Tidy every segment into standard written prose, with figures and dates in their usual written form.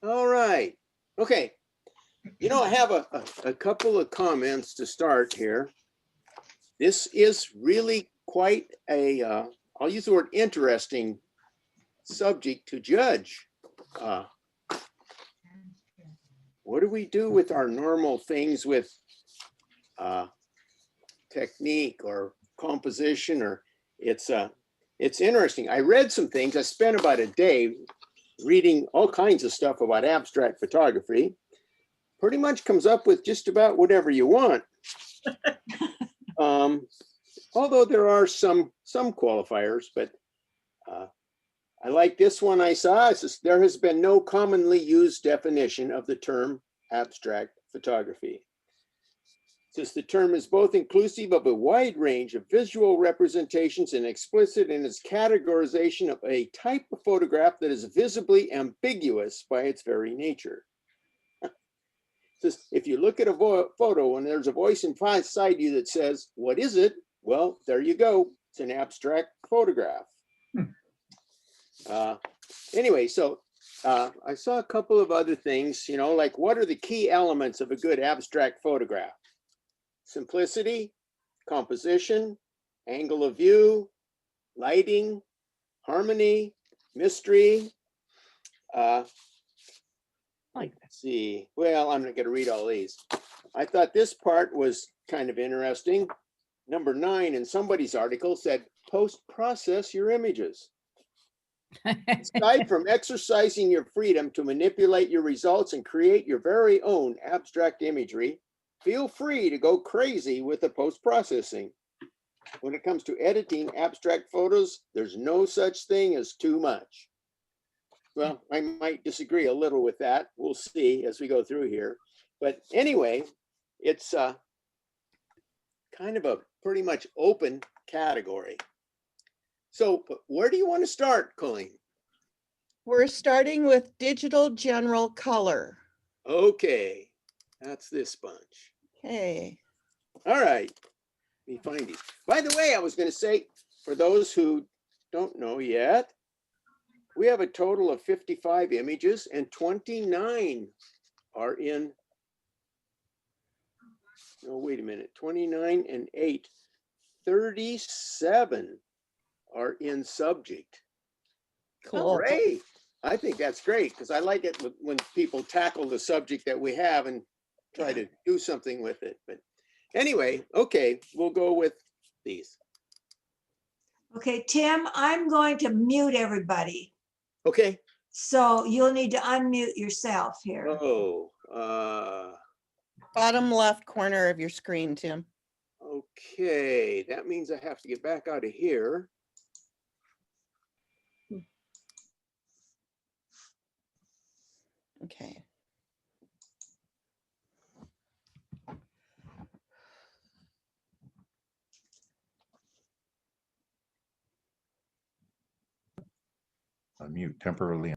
All right. Okay. You know, I have a couple of comments to start here. This is really quite a, I'll use the word interesting subject to judge. What do we do with our normal things with technique or composition? Or it's interesting. I read some things. I spent about a day reading all kinds of stuff about abstract photography. Pretty much comes up with just about whatever you want. Although there are some qualifiers, but I like this one I saw. It says, there has been no commonly used definition of the term abstract photography. It says the term is both inclusive of a wide range of visual representations and explicit in its categorization of a type of photograph that is visibly ambiguous by its very nature. It says, if you look at a photo and there's a voice inside you that says, what is it? Well, there you go. It's an abstract photograph. Anyway, so I saw a couple of other things, you know, like what are the key elements of a good abstract photograph? Simplicity, composition, angle of view, lighting, harmony, mystery. Let's see. Well, I'm not going to read all these. I thought this part was kind of interesting. Number 9 in somebody's article said, post-process your images. Aside from exercising your freedom to manipulate your results and create your very own abstract imagery, feel free to go crazy with the post-processing. When it comes to editing abstract photos, there's no such thing as too much. Well, I might disagree a little with that. We'll see as we go through here. But anyway, it's kind of a pretty much open category. So where do you want to start, Colleen? We're starting with digital general color. Okay, that's this bunch. Okay. All right, let me find these. By the way, I was going to say, for those who don't know yet, we have a total of 55 images and 29 are in, oh, wait a minute, 29 and 8, 37 are in subject. Cool. Great. I think that's great because I like it when people tackle the subject that we have and try to do something with it. But anyway, okay, we'll go with these. Okay, Tim, I'm going to mute everybody. Okay. So you'll need to unmute yourself here. Oh, Bottom left corner of your screen, Tim. okay. That means I have to get back out of here. Okay. Unmute temporarily.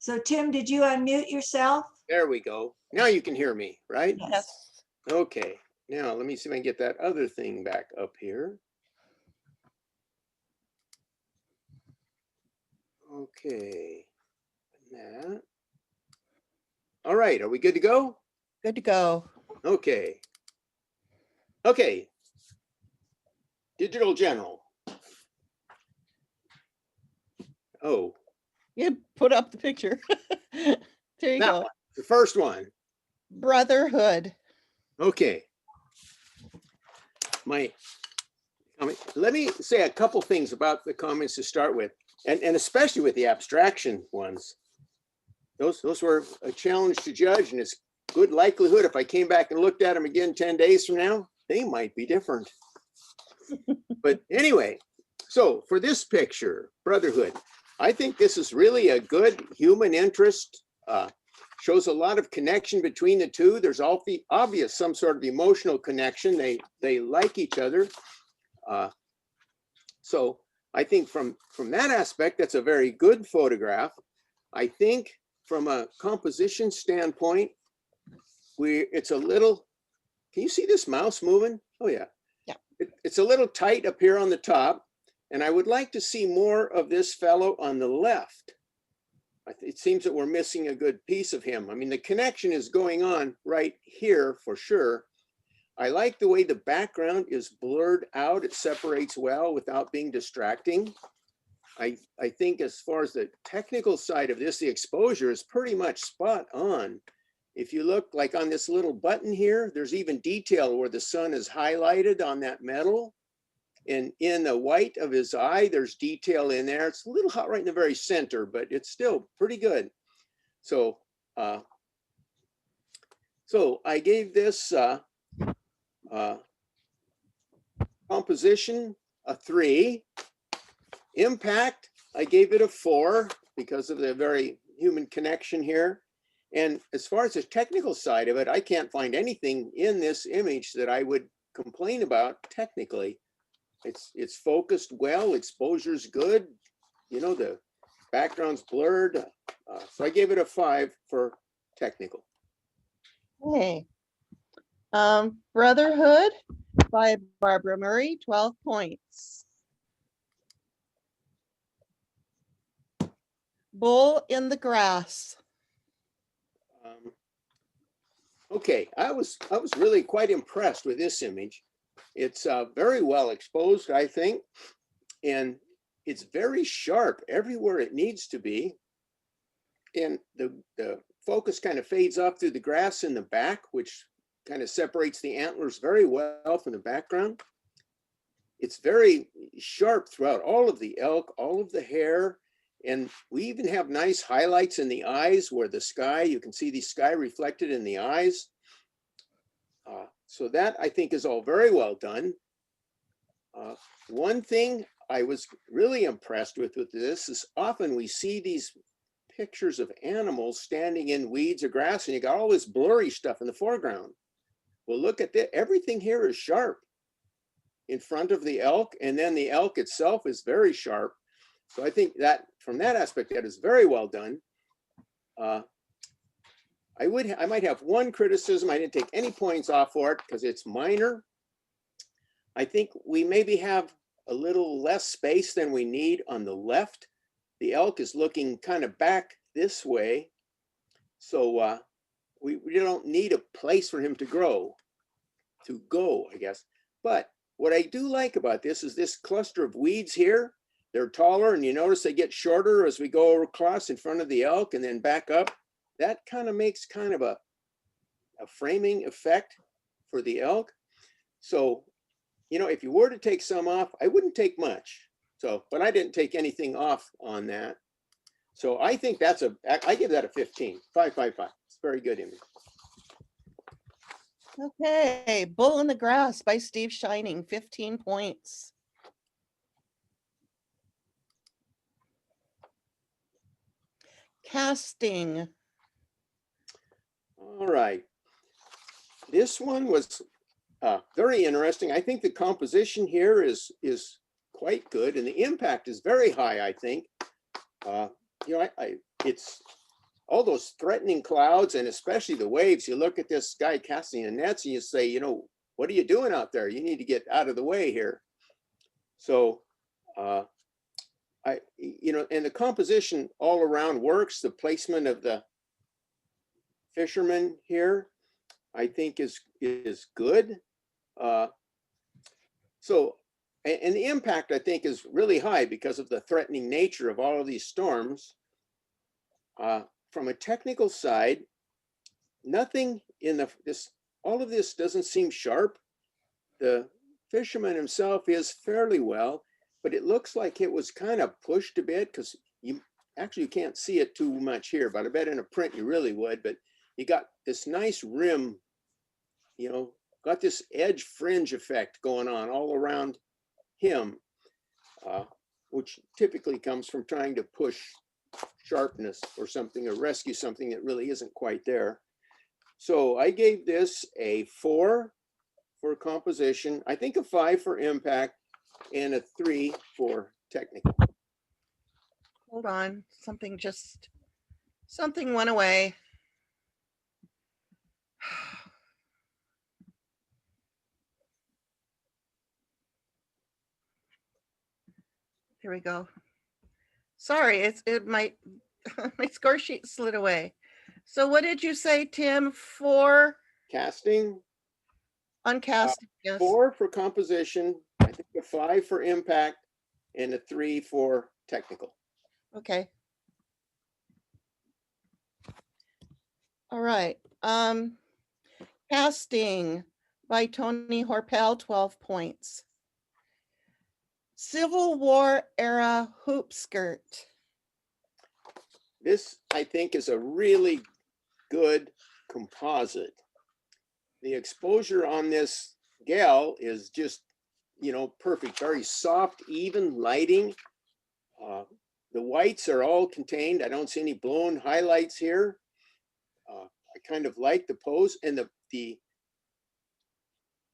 So Tim, did you unmute yourself? There we go. Now you can hear me, right? Yes. Okay. Now let me see if I can get that other thing back up here. Okay. That. All right. Are we good to go? Good to go. Okay. Okay. Digital general. Oh, You put up the picture. There you that go. one, the first one. Brotherhood. Okay. Let me say a couple things about the comments to start with, and especially with the abstraction ones. Those were a challenge to judge, and it's good likelihood if I came back and looked at them again 10 days from now, they might be different. But anyway, so for this picture, Brotherhood, I think this is really a good human interest, shows a lot of connection between the two. There's all the obvious, some sort of emotional connection. They like each other. So I think from that aspect, that's a very good photograph. I think from a composition standpoint, it's a little, can you see this mouse moving? Oh, yeah. Yeah. It's a little tight up here on the top, and I would like to see more of this fellow on the left. It seems that we're missing a good piece of him. I mean, the connection is going on right here for sure. I like the way the background is blurred out. It separates well without being distracting. I think as far as the technical side of this, the exposure is pretty much spot on. If you look like on this little button here, there's even detail where the sun is highlighted on that metal. And in the white of his eye, there's detail in there. It's a little hot right in the very center, but it's still pretty good. So, I gave this composition a 3. Impact, I gave it a 4 because of the very human connection here. And as far as the technical side of it, I can't find anything in this image that I would complain about technically. It's focused well, exposure's good. You know, the background's blurred. So I gave it a 5 for technical. Okay. Brotherhood by Barbara Murray, 12 points. Bull in the grass. Okay, I was really quite impressed with this image. It's very well exposed, I think, and it's very sharp everywhere it needs to be. And the focus kind of fades off through the grass in the back, which kind of separates the antlers very well from the background. It's very sharp throughout all of the elk, all of the hair. And we even have nice highlights in the eyes where the sky, you can see the sky reflected in the eyes. So that I think is all very well done. One thing I was really impressed with this is often we see these pictures of animals standing in weeds or grass and you got all this blurry stuff in the foreground. Well, look at that. Everything here is sharp in front of the elk, and then the elk itself is very sharp. So I think that from that aspect, that is very well done. I might have one criticism. I didn't take any points off for it because it's minor. I think we maybe have a little less space than we need on the left. The elk is looking kind of back this way. So we don't need a place for him to go, I guess. But what I do like about this is this cluster of weeds here. They're taller, and you notice they get shorter as we go across in front of the elk and then back up. That kind of makes kind of a framing effect for the elk. So, you know, if you were to take some off, I wouldn't take much. So, but I didn't take anything off on that. So I think that's I give that a 15, 5, 5, 5. It's a very good image. Okay, Bull in the Grass by Steve Shining, 15 points. Casting. All right. This one was very interesting. I think the composition here is quite good, and the impact is very high, I think. You know, it's all those threatening clouds, and especially the waves. You look at this guy casting the nets and you say, you know, what are you doing out there? You need to get out of the way here. So, you know, and the composition all around works. The placement of the fisherman here, I think is good. So, and the impact I think is really high because of the threatening nature of all of these storms. From a technical side, nothing in all of this doesn't seem sharp. The fisherman himself is fairly well, but it looks like it was kind of pushed a bit because you can't see it too much here, but I bet in a print you really would. But you got this nice rim, you know, got this edge fringe effect going on all around him, which typically comes from trying to push sharpness or something, or rescue something that really isn't quite there. So I gave this a 4 for composition, I think a 5 for impact, and a 3 for technical. Hold on, something went away. Here we go. Sorry, it might, my score sheet slid away. So what did you say, Tim, for Casting, uncast? Yes, 4 for composition, I think a 5 for impact, and a 3 for technical. okay. All right, casting by Tony Horpel, 12 points. Civil War era hoop skirt. This, I think, is a really good composite. The exposure on this gal is just, perfect, very soft, even lighting. The whites are all contained. I don't see any blown highlights here. I kind of like the pose, and the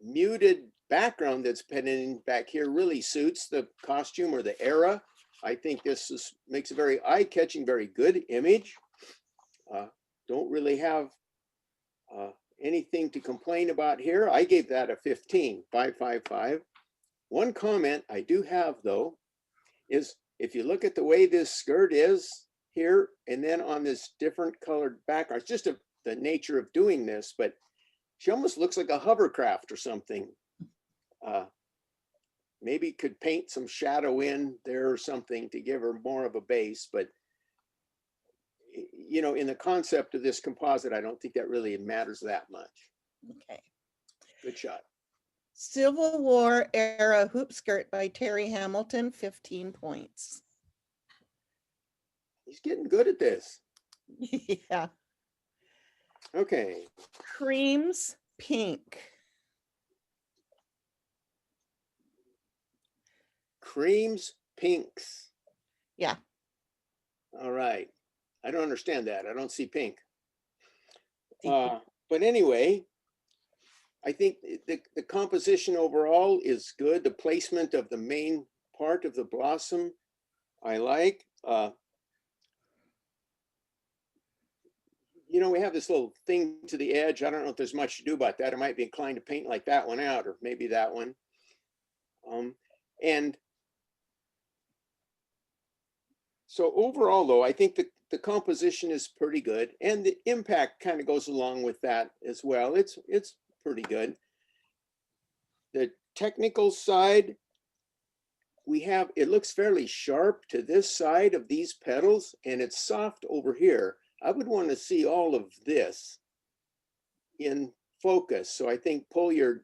muted background that's pending back here really suits the costume or the era. I think this makes a very eye-catching, very good image. Don't really have anything to complain about here. I gave that a 15, 5. One comment I do have, though, is if you look at the way this skirt is here, and then on this different colored background, it's just the nature of doing this, but she almost looks like a hovercraft or something. Maybe could paint some shadow in there or something to give her more of a base, but in the concept of this composite, I don't think that really matters that much. Okay. Good shot. Civil War era hoop skirt by Terry Hamilton, 15 points. He's getting good at this. Yeah. Okay. Creams pink. Creams, pinks. Yeah. All right. I don't understand that. I don't see pink. But anyway, I think the composition overall is good. The placement of the main part of the blossom, I like. We have this little thing to the edge. I don't know if there's much to do about that. I might be inclined to paint like that one out, or maybe that one. And so overall, though, I think the composition is pretty good, and the impact kind of goes along with that as well. It's pretty good. The technical side, it looks fairly sharp to this side of these petals, and it's soft over here. I would want to see all of this in focus. So I think pull your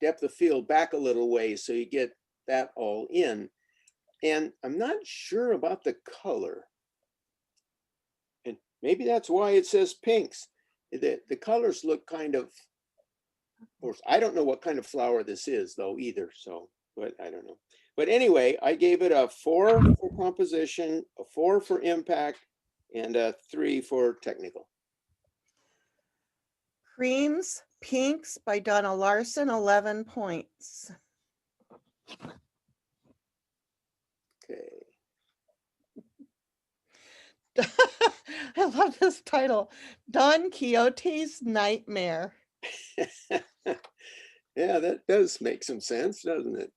depth of field back a little way so you get that all in. And I'm not sure about the color. And maybe that's why it says pinks. The colors look kind of course, I don't know what kind of flower this is though either. So, but I don't know. But anyway, I gave it a 4 for composition, a 4 for impact, and a 3 for technical. Creams Pinks by Donna Larson, 11 points. Okay. I love this title. Don Quixote's Nightmare. Yeah, that does make some sense, doesn't it?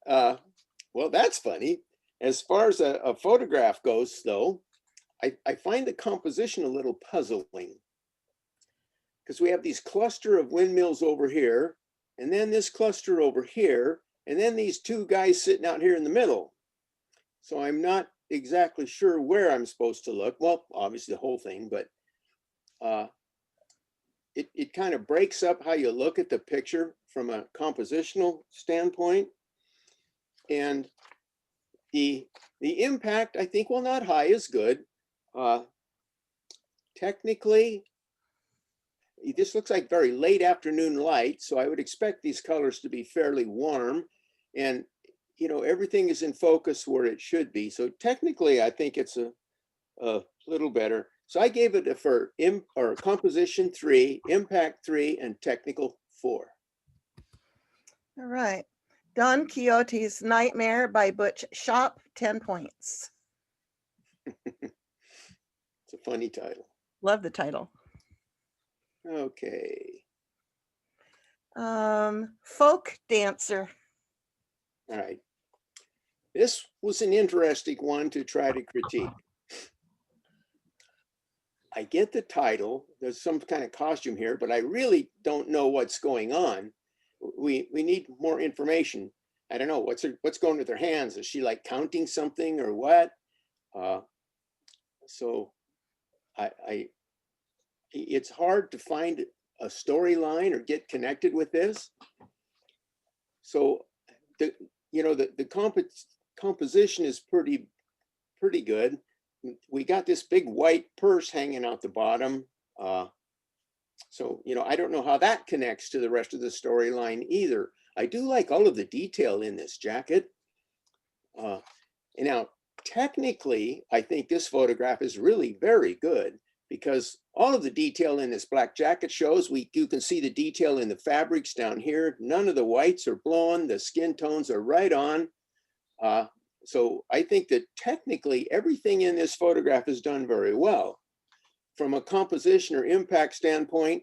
Well, that's funny. As far as a photograph goes, though, I find the composition a little puzzling because we have these cluster of windmills over here, and then this cluster over here, and then these two guys sitting out here in the middle. So I'm not exactly sure where I'm supposed to look. Well, obviously the whole thing, but it kind of breaks up how you look at the picture from a compositional standpoint. And the impact, I think, while not high, is good. Technically, this looks like very late afternoon light, so I would expect these colors to be fairly warm, and everything is in focus where it should be. So technically, I think it's a little better. So I gave it for composition 3, impact 3, and technical 4. All right. Don Quixote's Nightmare by Butch Shop, 10 points. It's a funny title. Love the title. Okay. Folk Dancer. All right. this was an interesting one to try to critique. I get the title, there's some kind of costume here, but I really don't know what's going on. We need more information. I don't know what's going with her hands. Is she like counting something or what? So it's hard to find a storyline or get connected with this. So the composition is pretty good. We got this big white purse hanging out the bottom. So, I don't know how that connects to the rest of the storyline either. I do like all of the detail in this jacket. And now, technically, I think this photograph is really very good because all of the detail in this black jacket shows. You can see the detail in the fabrics down here. None of the whites are blown. The skin tones are right on. So I think that technically everything in this photograph is done very well. From a composition or impact standpoint,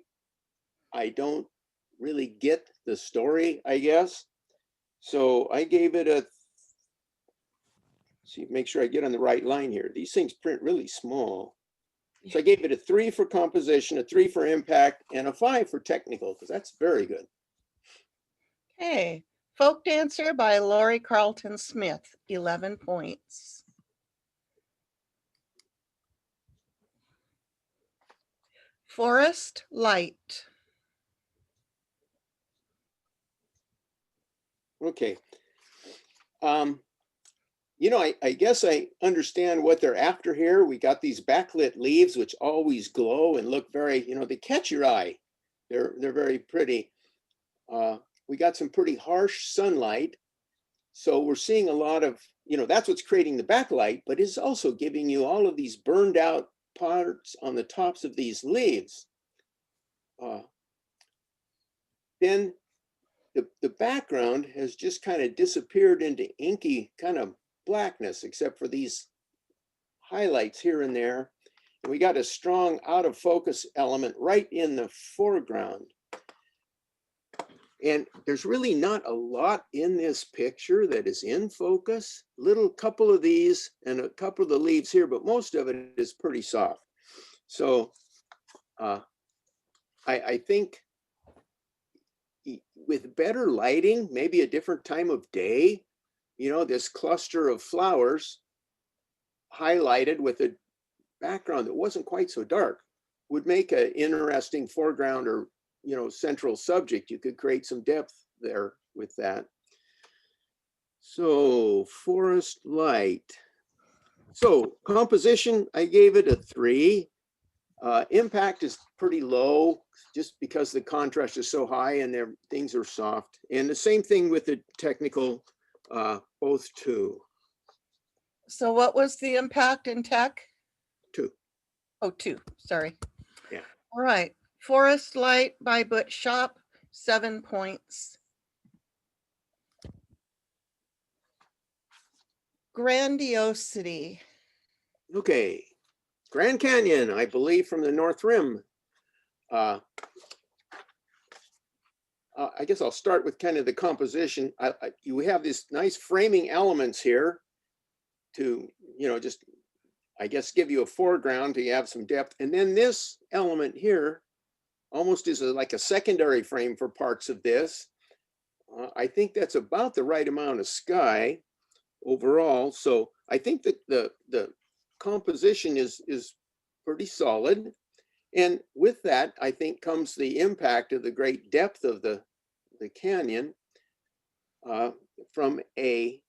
I don't really get the story, I guess. So I gave it a, see, make sure I get on the right line here. These things print really small. So I gave it a 3 for composition, a 3 for impact, and a 5 for technical, because that's very good. Okay, Folk Dancer by Lori Carlton Smith, 11 points. Forest Light. Okay. I guess I understand what they're after here. We got these backlit leaves, which always glow and look very, they catch your eye. They're very pretty. We got some pretty harsh sunlight. So we're seeing a lot of, that's what's creating the backlight, but it's also giving you all of these burned out parts on the tops of these leaves. Then the background has just kind of disappeared into inky kind of blackness, except for these highlights here and there. And we got a strong out of focus element right in the foreground. And there's really not a lot in this picture that is in focus. Little couple of these and a couple of the leaves here, but most of it is pretty soft. So I think with better lighting, maybe a different time of day, this cluster of flowers highlighted with a background that wasn't quite so dark would make an interesting foreground or central subject. You could create some depth there with that. So Forest Light. So composition, I gave it a 3. Impact is pretty low just because the contrast is so high and things are soft. And the same thing with the technical, both 2. So what was the impact in tech? 2. Oh, 2, sorry. Yeah. All right. Forest Light by Butch Shop, 7 points. Grandiosity. Okay. Grand Canyon, I believe, from the North Rim. I guess I'll start with kind of the composition. You have these nice framing elements here to, just, I guess, give you a foreground to have some depth. And then this element here almost is like a secondary frame for parts of this. I think that's about the right amount of sky overall. So I think that the composition is pretty solid. And with that, I think comes the impact of the great depth of the canyon. From a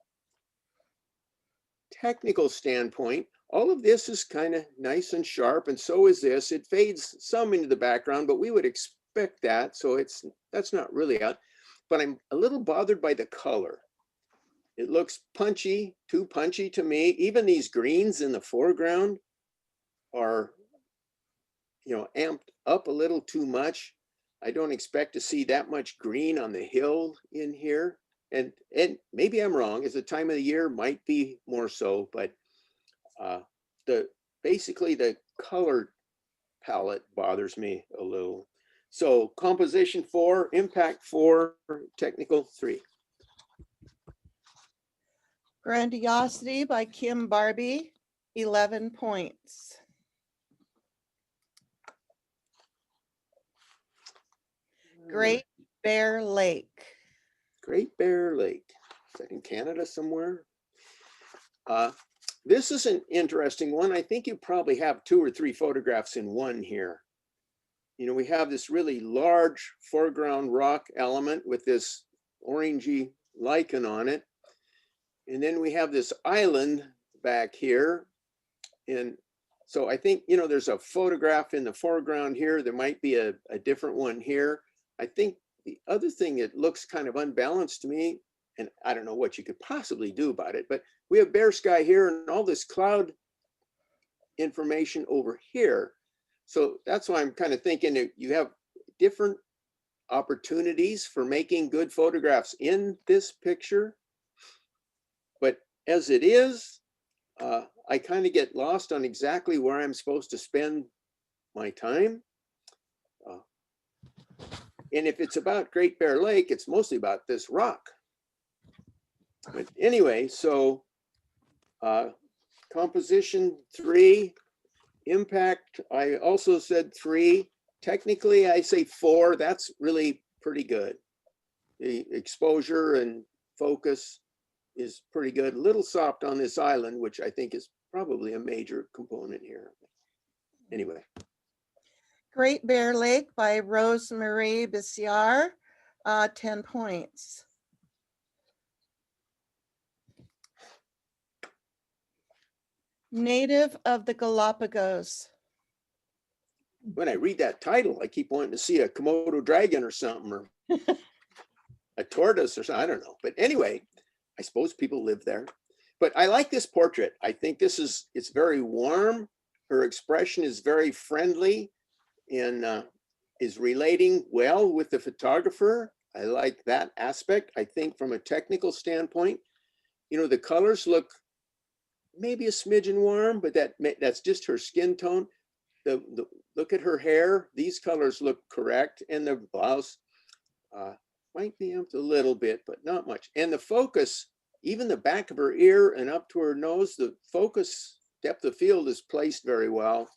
technical standpoint, all of this is kind of nice and sharp, and so is this. It fades some into the background, but we would expect that. So that's not really out. But I'm a little bothered by the color. It looks punchy, too punchy to me. Even these greens in the foreground are, amped up a little too much. I don't expect to see that much green on the hill in here. And maybe I'm wrong, as the time of the year might be more so, but basically the color palette bothers me a little. So composition 4, impact 4, technical 3. Grandiosity by Kim Barbie, 11 points. Great Bear Lake. Great Bear Lake. Is that in Canada somewhere? This is an interesting one. I think you probably have 2 or 3 photographs in one here. You know, we have this really large foreground rock element with this orangey lichen on it. And then we have this island back here. And so I think, you know, there's a photograph in the foreground here. There might be a different one here. I think the other thing, it looks kind of unbalanced to me, and I don't know what you could possibly do about it, but we have bare sky here and all this cloud information over here. So that's why I'm kind of thinking that you have different opportunities for making good photographs in this picture. But as it is, I kind of get lost on exactly where I'm supposed to spend my time. And if it's about Great Bear Lake, it's mostly about this rock. But anyway, so composition 3, impact, I also said 3. Technically, I say 4. That's really pretty good. The exposure and focus is pretty good. A little soft on this island, which I think is probably a major component here. Anyway. Great Bear Lake by Rosemarie Bissiar, 10 points. Native of the Galapagos. When I read that title, I keep wanting to see a Komodo dragon or something, or a tortoise or something, I don't know. But anyway, I suppose people live there. But I like this portrait. I think it's very warm. Her expression is very friendly and is relating well with the photographer. I like that aspect. I think from a technical standpoint, you know, the colors look maybe a smidgen warm, but that's just her skin tone. Look at her hair. These colors look correct. And the blouse might be amped a little bit, but not much. And the focus, even the back of her ear and up to her nose, the focus depth of field is placed very well.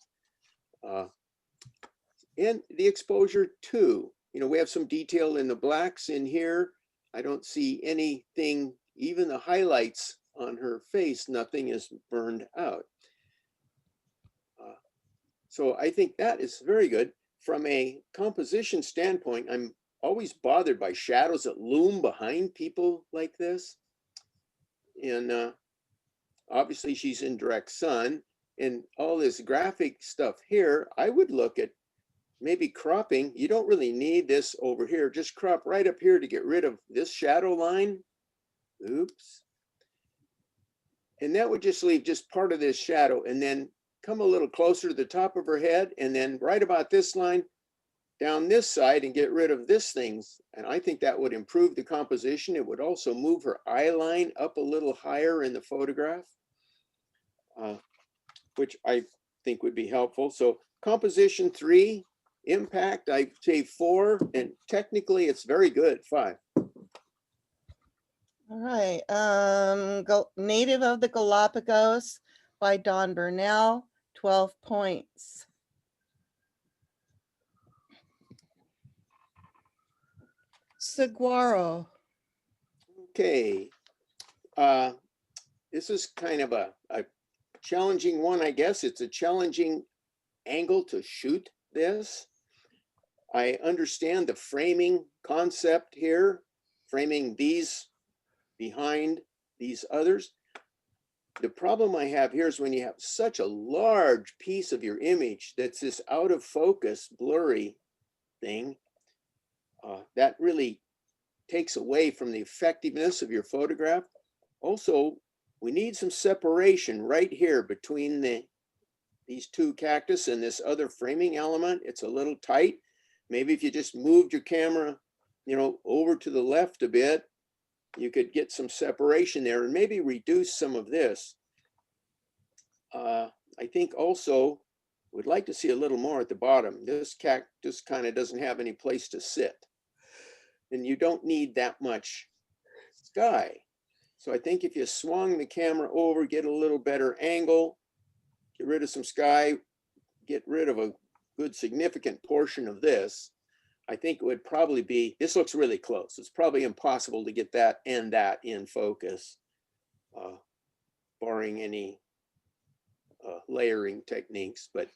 And the exposure too. You know, we have some detail in the blacks in here. I don't see anything, even the highlights on her face, nothing is burned out. So I think that is very good. From a composition standpoint, I'm always bothered by shadows that loom behind people like this. And obviously she's in direct sun, and all this graphic stuff here, I would look at maybe cropping. You don't really need this over here. Just crop right up here to get rid of this shadow line. Oops. And that would just leave just part of this shadow, and then come a little closer to the top of her head, and then right about this line down this side and get rid of this things. And I think that would improve the composition. It would also move her eye line up a little higher in the photograph, which I think would be helpful. So composition 3, impact, I say 4, and technically it's very good, 5. All right. Native of the Galapagos by Don Burnell, 12 points. Saguaro. Okay. This is kind of a challenging one, I guess. It's a challenging angle to shoot this. I understand the framing concept here, framing these behind these others. The problem I have here is when you have such a large piece of your image that's this out of focus, blurry thing, that really takes away from the effectiveness of your photograph. Also, we need some separation right here between these two cactus and this other framing element. It's a little tight. Maybe if you just moved your camera, you know, over to the left a bit, you could get some separation there and maybe reduce some of this. I think also would like to see a little more at the bottom. This cactus kind of doesn't have any place to sit. And you don't need that much sky. So I think if you swung the camera over, get a little better angle, get rid of some sky, get rid of a good significant portion of this, I think it would probably be, this looks really close. It's probably impossible to get that and that in focus, barring any layering techniques. But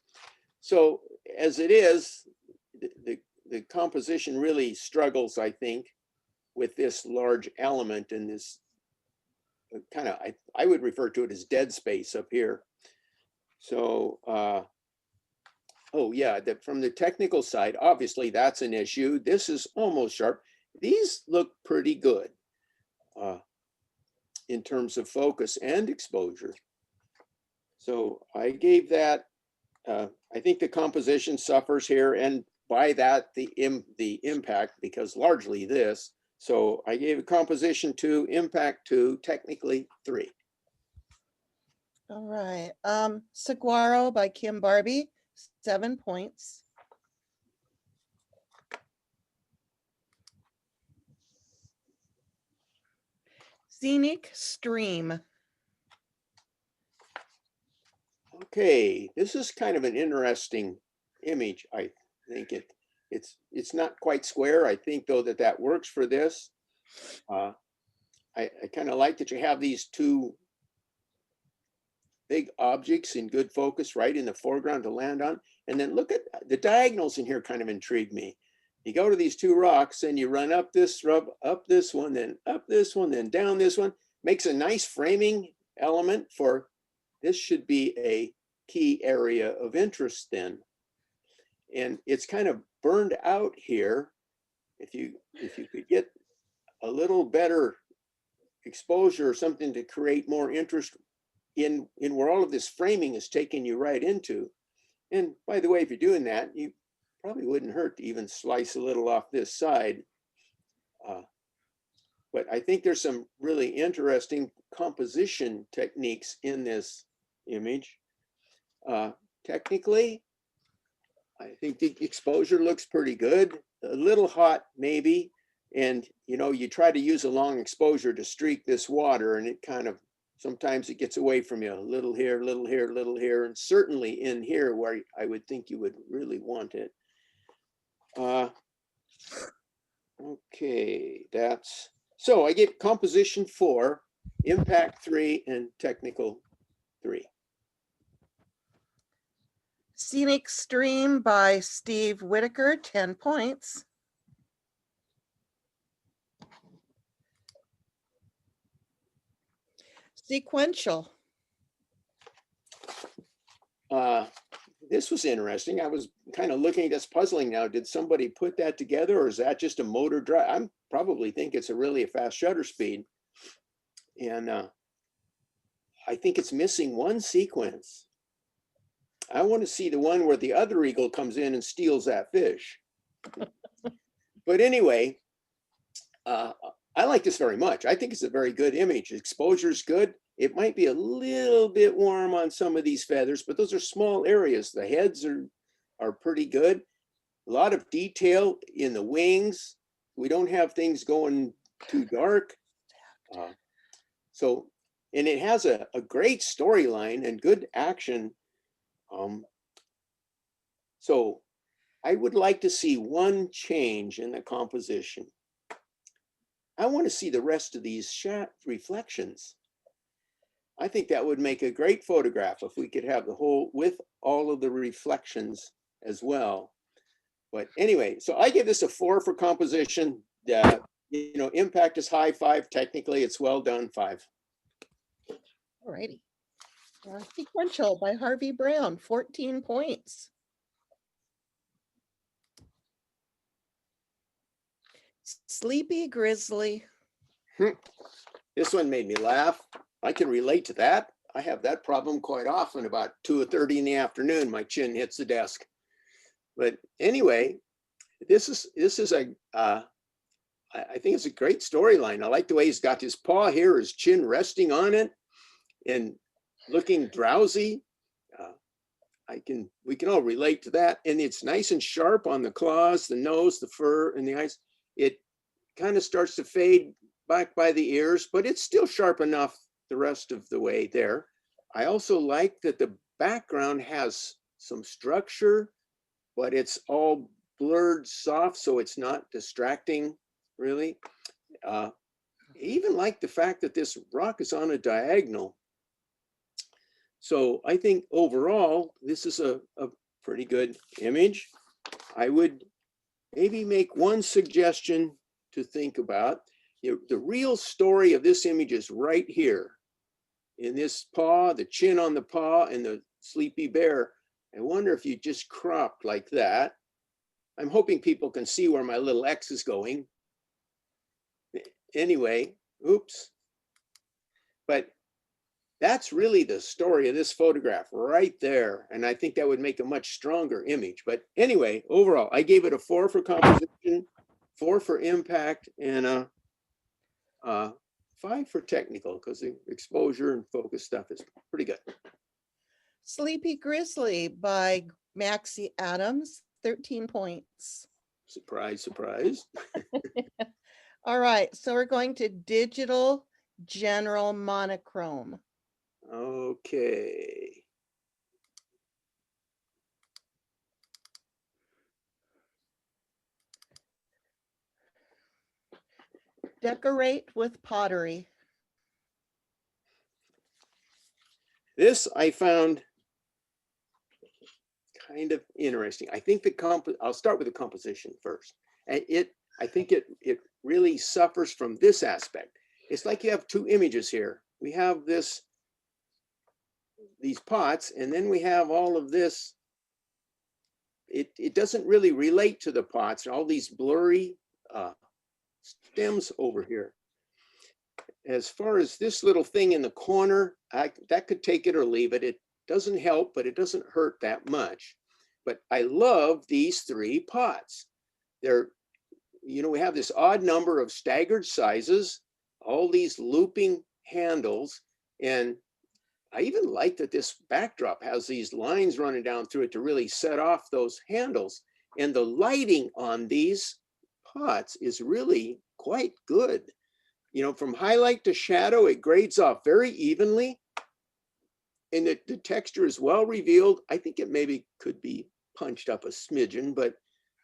so as it is, the composition really struggles, I think, with this large element in this kind of, I would refer to it as dead space up here. So, oh yeah, from the technical side, obviously that's an issue. This is almost sharp. These look pretty good in terms of focus and exposure. So I gave that, I think the composition suffers here, and by that the impact, because largely this. So I gave a composition 2, impact 2, technically 3. All right. Saguaro by Kim Barbie, 7 points. Scenic Stream. Okay, this is kind of an interesting image. I think it's not quite square. I think though that works for this. I kind of like that you have these two big objects in good focus right in the foreground to land on. And then look at the diagonals in here, kind of intrigue me. You go to these two rocks and you run up this rub, up this one, then up this one, then down this one. Makes a nice framing element for, this should be a key area of interest then. And it's kind of burned out here. If you could get a little better exposure or something to create more interest in where all of this framing is taking you right into. And by the way, if you're doing that, you probably wouldn't hurt to even slice a little off this side. But I think there's some really interesting composition techniques in this image. Technically, I think the exposure looks pretty good, a little hot maybe. And you know, you try to use a long exposure to streak this water, and it kind of, sometimes it gets away from you, a little here, a little here, a little here, and certainly in here where I would think you would really want it. Okay, that's, so I get composition 4, impact 3, and technical 3. Scenic Stream by Steve Whitaker, 10 points. Sequential. This was interesting. I was kind of looking at this puzzling now. Did somebody put that together, or is that just a motor drive? I probably think it's a fast shutter speed. And I think it's missing one sequence. I want to see the one where the other eagle comes in and steals that fish. But anyway, I like this very much. I think it's a very good image. Exposure is good. It might be a little bit warm on some of these feathers, but those are small areas. The heads are pretty good. A lot of detail in the wings. We don't have things going too dark. So, and it has a great storyline and good action. So I would like to see one change in the composition. I want to see the rest of these reflections. I think that would make a great photograph if we could have the whole with all of the reflections as well. But anyway, so I give this a 4 for composition. You know, impact is high, 5. Technically, it's well done, 5. All righty. Sequential by Harvey Brown, 14 points. Sleepy Grizzly. This one made me laugh. I can relate to that. I have that problem quite often. About 2:30 in the afternoon, my chin hits the desk. But anyway, this is a I think it's a great storyline. I like the way he's got his paw here, his chin resting on it, and looking drowsy. We can all relate to that. And it's nice and sharp on the claws, the nose, the fur, and the eyes. It kind of starts to fade back by the ears, but it's still sharp enough the rest of the way there. I also like that the background has some structure, but it's all blurred soft, so it's not distracting, really. I even like the fact that this rock is on a diagonal. So I think overall, this is a pretty good image. I would maybe make one suggestion to think about. The real story of this image is right here in this paw, the chin on the paw and the sleepy bear. I wonder if you just cropped like that. I'm hoping people can see where my little X is going. Anyway, oops. But that's really the story of this photograph right there. And I think that would make a much stronger image. But anyway, overall, I gave it a 4 for composition, 4 for impact, and a 5 for technical, because the exposure and focus stuff is pretty good. Sleepy Grizzly by Maxie Adams, 13 points. Surprise, surprise. All right, so we're going to digital general monochrome. Okay. Decorate with pottery. This I found kind of interesting. I think I'll start with the composition first. And I think it really suffers from this aspect. It's like you have two images here. We have these pots, and then we have all of this. It doesn't really relate to the pots, all these blurry stems over here. As far as this little thing in the corner, that could take it or leave it. It doesn't help, but it doesn't hurt that much. But I love these 3 pots. They're, we have this odd number of staggered sizes, all these looping handles, and I even like that this backdrop has these lines running down through it to really set off those handles. And the lighting on these pots is really quite good. From highlight to shadow, it grades off very evenly. And the texture is well revealed. I think it maybe could be punched up a smidgen, but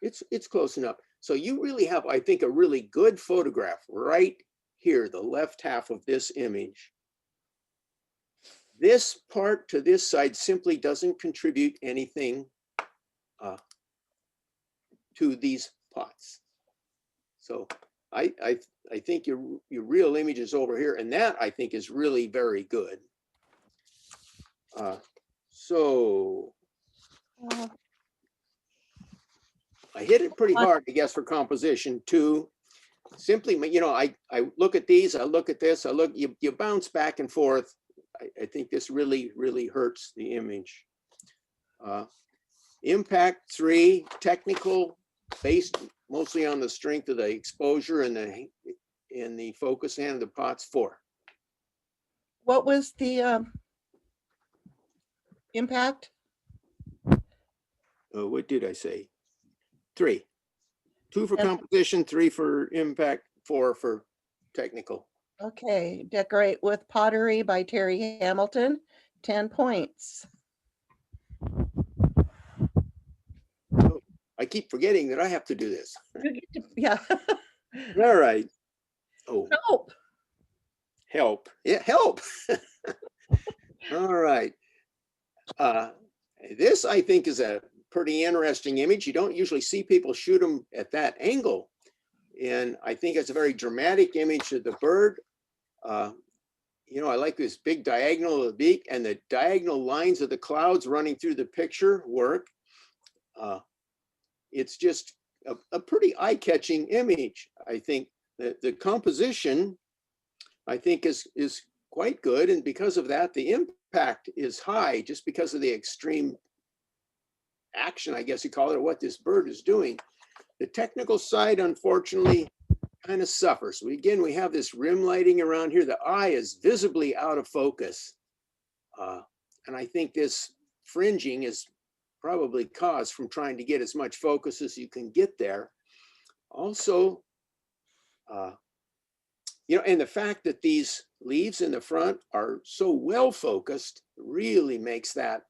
it's close enough. So you really have, I think, a really good photograph right here, the left half of this image. This part to this side simply doesn't contribute anything to these pots. So I think your real image is over here, and that I think is really very good. So I hit it pretty hard, I guess, for composition too. Simply, I look at these, I look at this, you bounce back and forth. I think this really, really hurts the image. Impact 3, technical, based mostly on the strength of the exposure and the focus and the pots, 4. What was the impact? What did I say? 3. 2 for Yes. composition, 3 for impact, 4 for technical. Okay, Decorate with Pottery by Terry Hamilton, 10 points. I keep forgetting that I have to do this. Yeah. All right. Oh, Help. help. Yeah, help. All right. This, I think, is a pretty interesting image. You don't usually see people shoot them at that angle. And I think it's a very dramatic image of the bird. I like this big diagonal of the beak, and the diagonal lines of the clouds running through the picture work. It's just a pretty eye-catching image. I think the composition, I think, is quite good. And because of that, the impact is high, just because of the extreme action, I guess you call it, or what this bird is doing. The technical side, unfortunately, kind of suffers. Again, we have this rim lighting around here. The eye is visibly out of focus. And I think this fringing is probably caused from trying to get as much focus as you can get there. Also, You know, and the fact that these leaves in the front are so well focused really makes that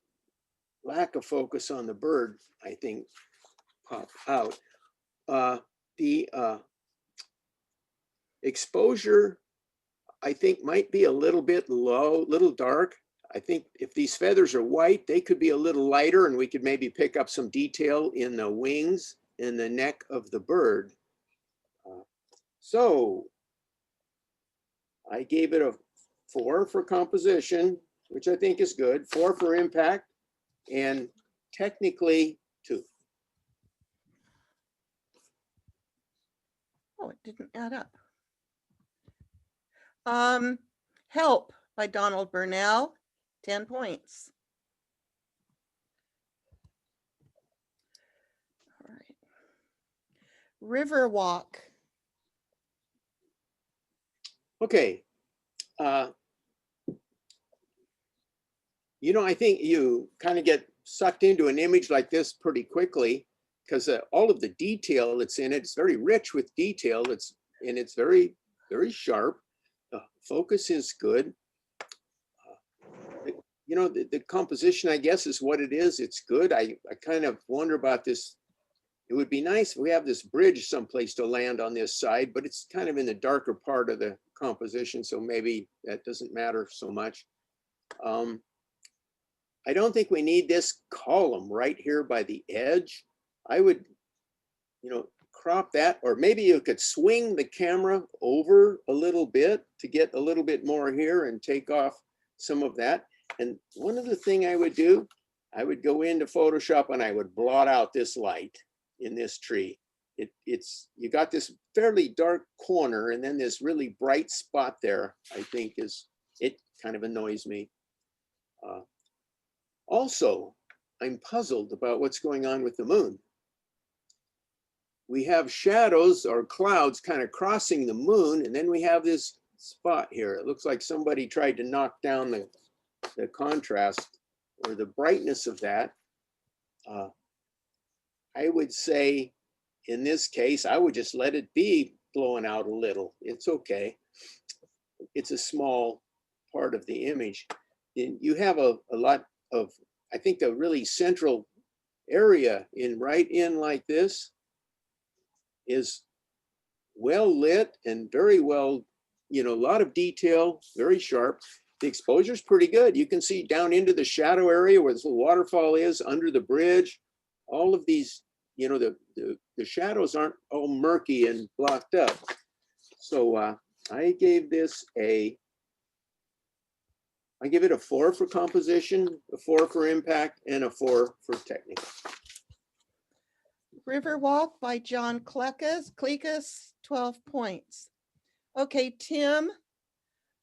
lack of focus on the bird, I think, pop out. The exposure, I think, might be a little bit low, little dark. I think if these feathers are white, they could be a little lighter and we could maybe pick up some detail in the wings and the neck of the bird. So I gave it a 4 for composition, which I think is good, 4 for impact, and technically 2. Oh, it didn't add up. Help by Donald Burnell, 10 points. All right. Riverwalk. Okay. You know, I think you kind of get sucked into an image like this pretty quickly because all of the detail that's in it, it's very rich with detail. It's very, very sharp. The focus is good. You know, the composition, I guess, is what it is. It's good. I kind of wonder about this. It would be nice if we have this bridge someplace to land on this side, but it's kind of in the darker part of the composition, so maybe that doesn't matter so much. I don't think we need this column right here by the edge. I would, you know, crop that, or maybe you could swing the camera over a little bit to get a little bit more here and take off some of that. And one of the thing I would do, I would go into Photoshop and I would blot out this light in this tree. You got this fairly dark corner and then this really bright spot there, I think it kind of annoys me. Also, I'm puzzled about what's going on with the moon. We have shadows or clouds kind of crossing the moon, and then we have this spot here. It looks like somebody tried to knock down the contrast or the brightness of that. I would say in this case, I would just let it be blowing out a little. It's okay. It's a small part of the image. And you have a lot of, I think the really central area right in like this is well lit and very well, you know, a lot of detail, very sharp. The exposure is pretty good. You can see down into the shadow area where this little waterfall is, under the bridge. All of these, you know, the shadows aren't all murky and blocked up. So I gave it a 4 for composition, a 4 for impact, and a 4 for technical. Riverwalk by John Clekus, 12 points. Okay, Tim,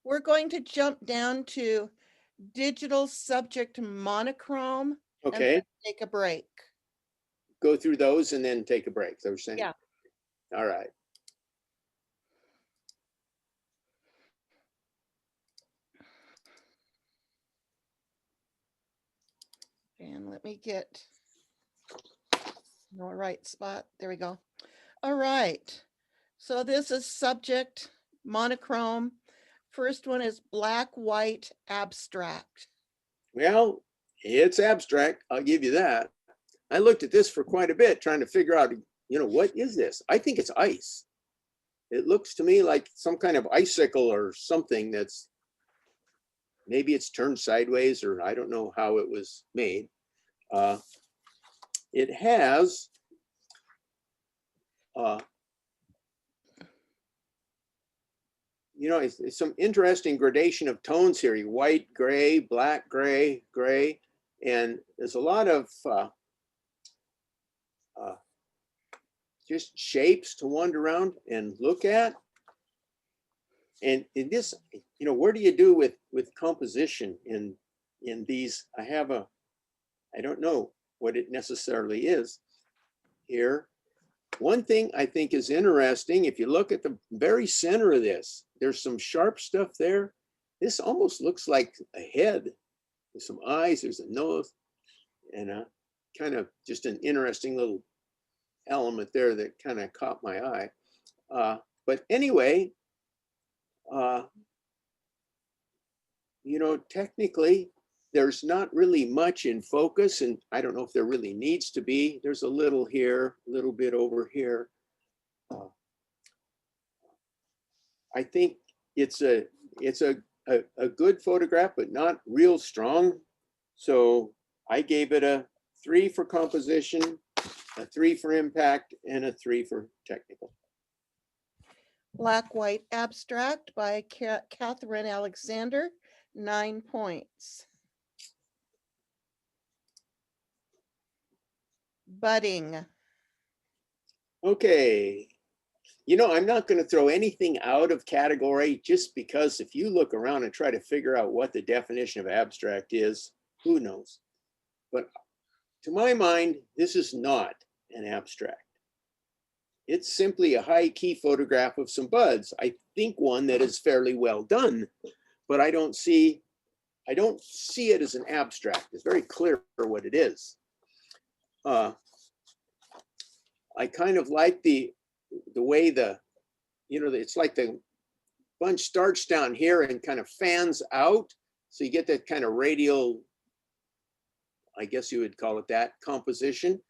we're going to jump down to digital subject monochrome. Okay. And take a break. Go through those and then take a break. Is that what you're saying? Yeah. All right. And let me get no right spot. There we go. All right. So this is subject monochrome. First one is black, white, abstract. Well, it's abstract. I'll give you that. I looked at this for quite a bit trying to figure out, you know, what is this? I think it's ice. It looks to me like some kind of icicle or something that's, maybe it's turned sideways or I don't know how it was made. It has you know, it's some interesting gradation of tones here. White, gray, black, gray, gray. And there's a lot of just shapes to wander around and look at. And in this, you know, where do you do with composition in these? I don't know what it necessarily is here. One thing I think is interesting, if you look at the very center of this, there's some sharp stuff there. This almost looks like a head. There's some eyes, there's a nose, and kind of just an interesting little element there that kind of caught my eye. But anyway, You know, technically, there's not really much in focus, and I don't know if there really needs to be. There's a little here, a little bit over here. I think it's a good photograph, but not real strong. So I gave it a 3 for composition, a 3 for impact, and a 3 for technical. Black White Abstract by Catherine Alexander, 9 points. Budding. Okay. You know, I'm not going to throw anything out of category just because if you look around and try to figure out what the definition of abstract is, who knows? But to my mind, this is not an abstract. It's simply a high key photograph of some buds. I think one that is fairly well done, but I don't see it as an abstract. It's very clear what it is. I kind of like the way it's like the bunch starts down here and kind of fans out. So you get that kind of radial, I guess you would call it that, composition.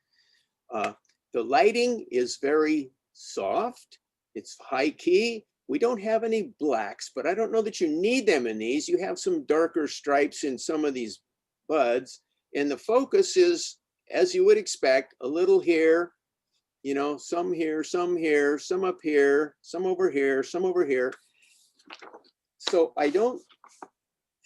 The lighting is very soft. It's high key. We don't have any blacks, but I don't know that you need them in these. You have some darker stripes in some of these buds. And the focus is, as you would expect, a little here, you know, some here, some up here, some over here, some over here. So I don't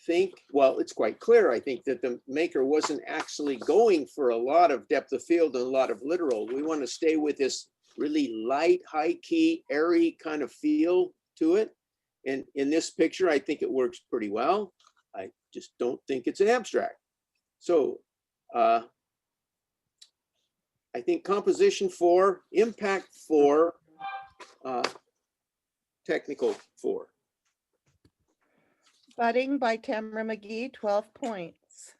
think, well, it's quite clear, I think, that the maker wasn't actually going for a lot of depth of field and a lot of literal. We want to stay with this really light, high key, airy kind of feel to it. And in this picture, I think it works pretty well. I just don't think it's an abstract. So I think composition 4, impact 4, technical 4. Budding by Tamara McGee, 12 points.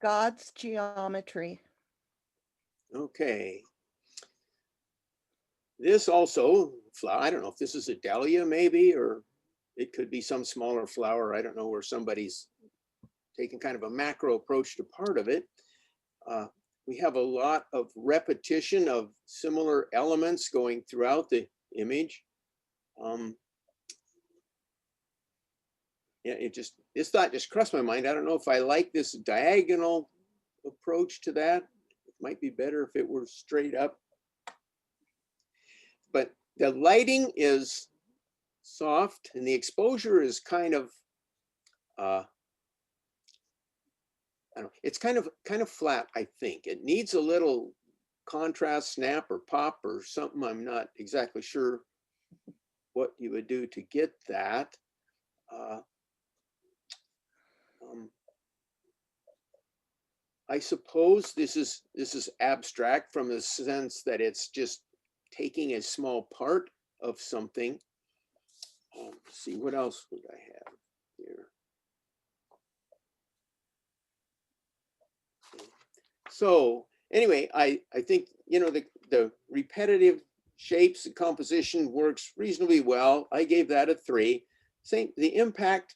God's Geometry. Okay. This also, I don't know if this is a dahlia maybe, or it could be some smaller flower. I don't know, where somebody's taking kind of a macro approach to part of it. We have a lot of repetition of similar elements going throughout the image. Yeah, this thought just crossed my mind. I don't know if I like this diagonal approach to that. It might be better if it were straight up. But the lighting is soft and the exposure is kind of, I don't know, it's kind of flat, I think. It needs a little contrast snap or pop or something. I'm not exactly sure what you would do to get that. I suppose this is abstract from the sense that it's just taking a small part of something. Let's see, what else would I have here? So anyway, I think, you know, the repetitive shapes and composition works reasonably well. I gave that a 3. Same, the impact,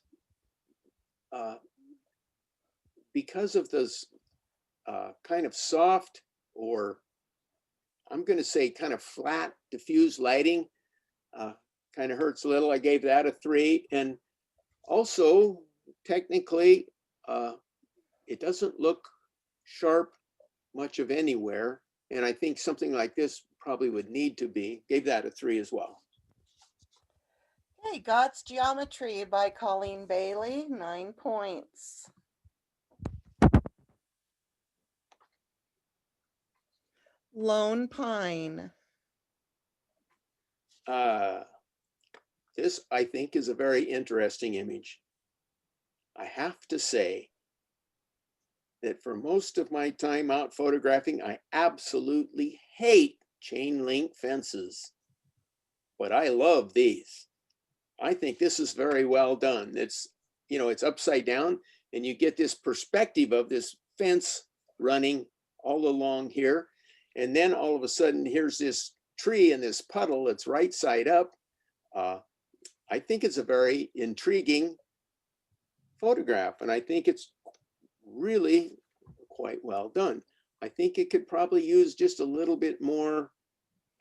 because of those kind of soft, or I'm going to say kind of flat diffuse lighting, kind of hurts a little. I gave that a 3. And also technically, it doesn't look sharp much of anywhere. And I think something like this probably would need to be. Gave that a 3 as well. Hey, God's Geometry by Colleen Bailey, 9 points. Lone Pine. This, I think, is a very interesting image. I have to say that for most of my time out photographing, I absolutely hate chain link fences, but I love these. I think this is very well done. It's, you know, it's upside down and you get this perspective of this fence running all along here. And then all of a sudden, here's this tree in this puddle that's right side up. I think it's a very intriguing photograph, and I think it's really quite well done. I think it could probably use just a little bit more,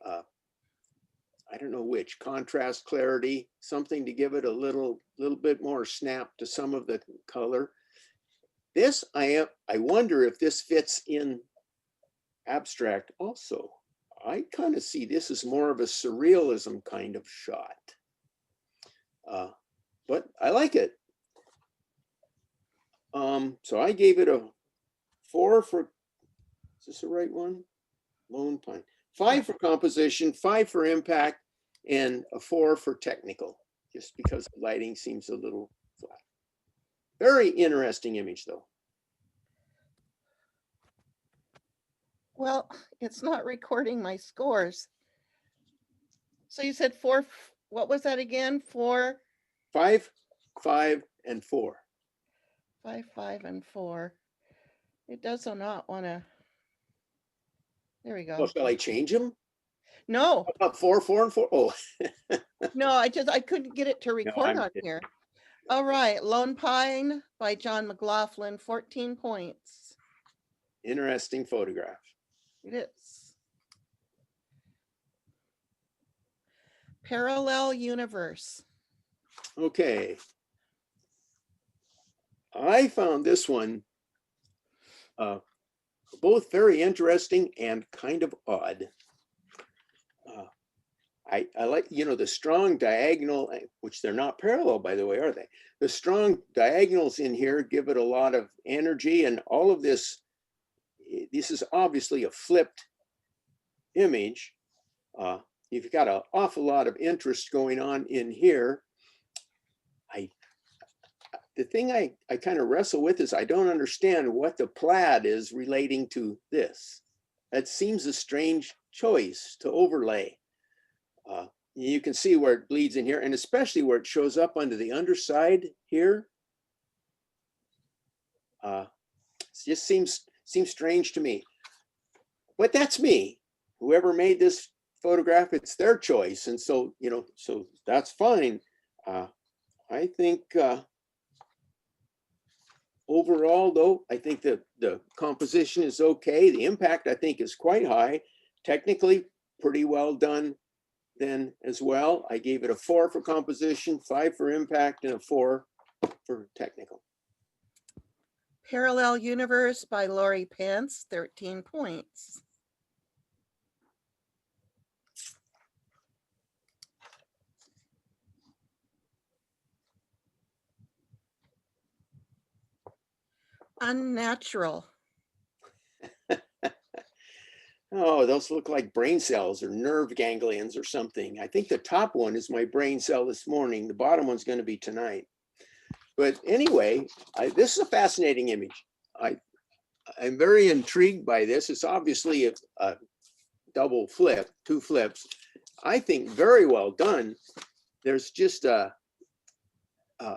I don't know which, contrast, clarity, something to give it a little bit more snap to some of the color. This, I wonder if this fits in abstract also. I kind of see this as more of a surrealism kind of shot. But I like it. So I gave it a 4 for, is this the right one? Lone Pine. 5 for composition, 5 for impact, and a 4 for technical, just because the lighting seems a little flat. Very interesting image though. Well, it's not recording my scores. So you said 4, what was that again? 4? 5, 5, and 4. 5, 5, and 4. It does not want to. There we go. Well, shall I change them? No, How about 4, 4, and 4? Oh, no, I couldn't get it to record I'm on kidding. here. All right, Lone Pine by John McLaughlin, 14 points. interesting photograph. It is. Parallel Universe. Okay. I found this one both very interesting and kind of odd. I like, the strong diagonal, which they're not parallel, by the way, are they? The strong diagonals in here give it a lot of energy, and all of this is obviously a flipped image. You've got an awful lot of interest going on in here. The thing I kind of wrestle with is I don't understand what the plaid is relating to this. That seems a strange choice to overlay. You can see where it bleeds in here, and especially where it shows up under the underside here. It just seems strange to me. But that's me. Whoever made this photograph, it's their choice, and so so that's fine. I think overall, though, I think that the composition is okay. The impact, I think, is quite high. Technically, pretty well done then as well. I gave it a 4 for composition, 5 for impact, and a 4 for technical. Parallel Universe by Lori Pence, 13 points. Unnatural. Oh, those look like brain cells or nerve ganglions or something. I think the top one is my brain cell this morning. The bottom one's going to be tonight. But anyway, this is a fascinating image. I'm very intrigued by this. It's obviously a double flip, 2 flips. I think very well done. There's just a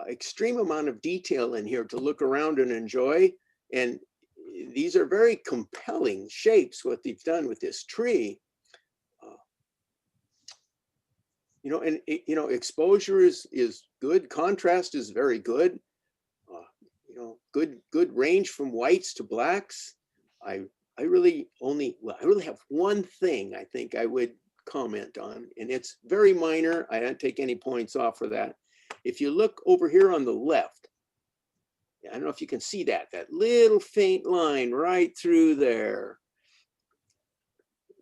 extreme amount of detail in here to look around and enjoy. And these are very compelling shapes, what they've done with this tree. Exposure is good. Contrast is very good. Good range from whites to blacks. I really have one thing I think I would comment on, and it's very minor. I don't take any points off for that. If you look over here on the left, I don't know if you can see that little faint line right through there.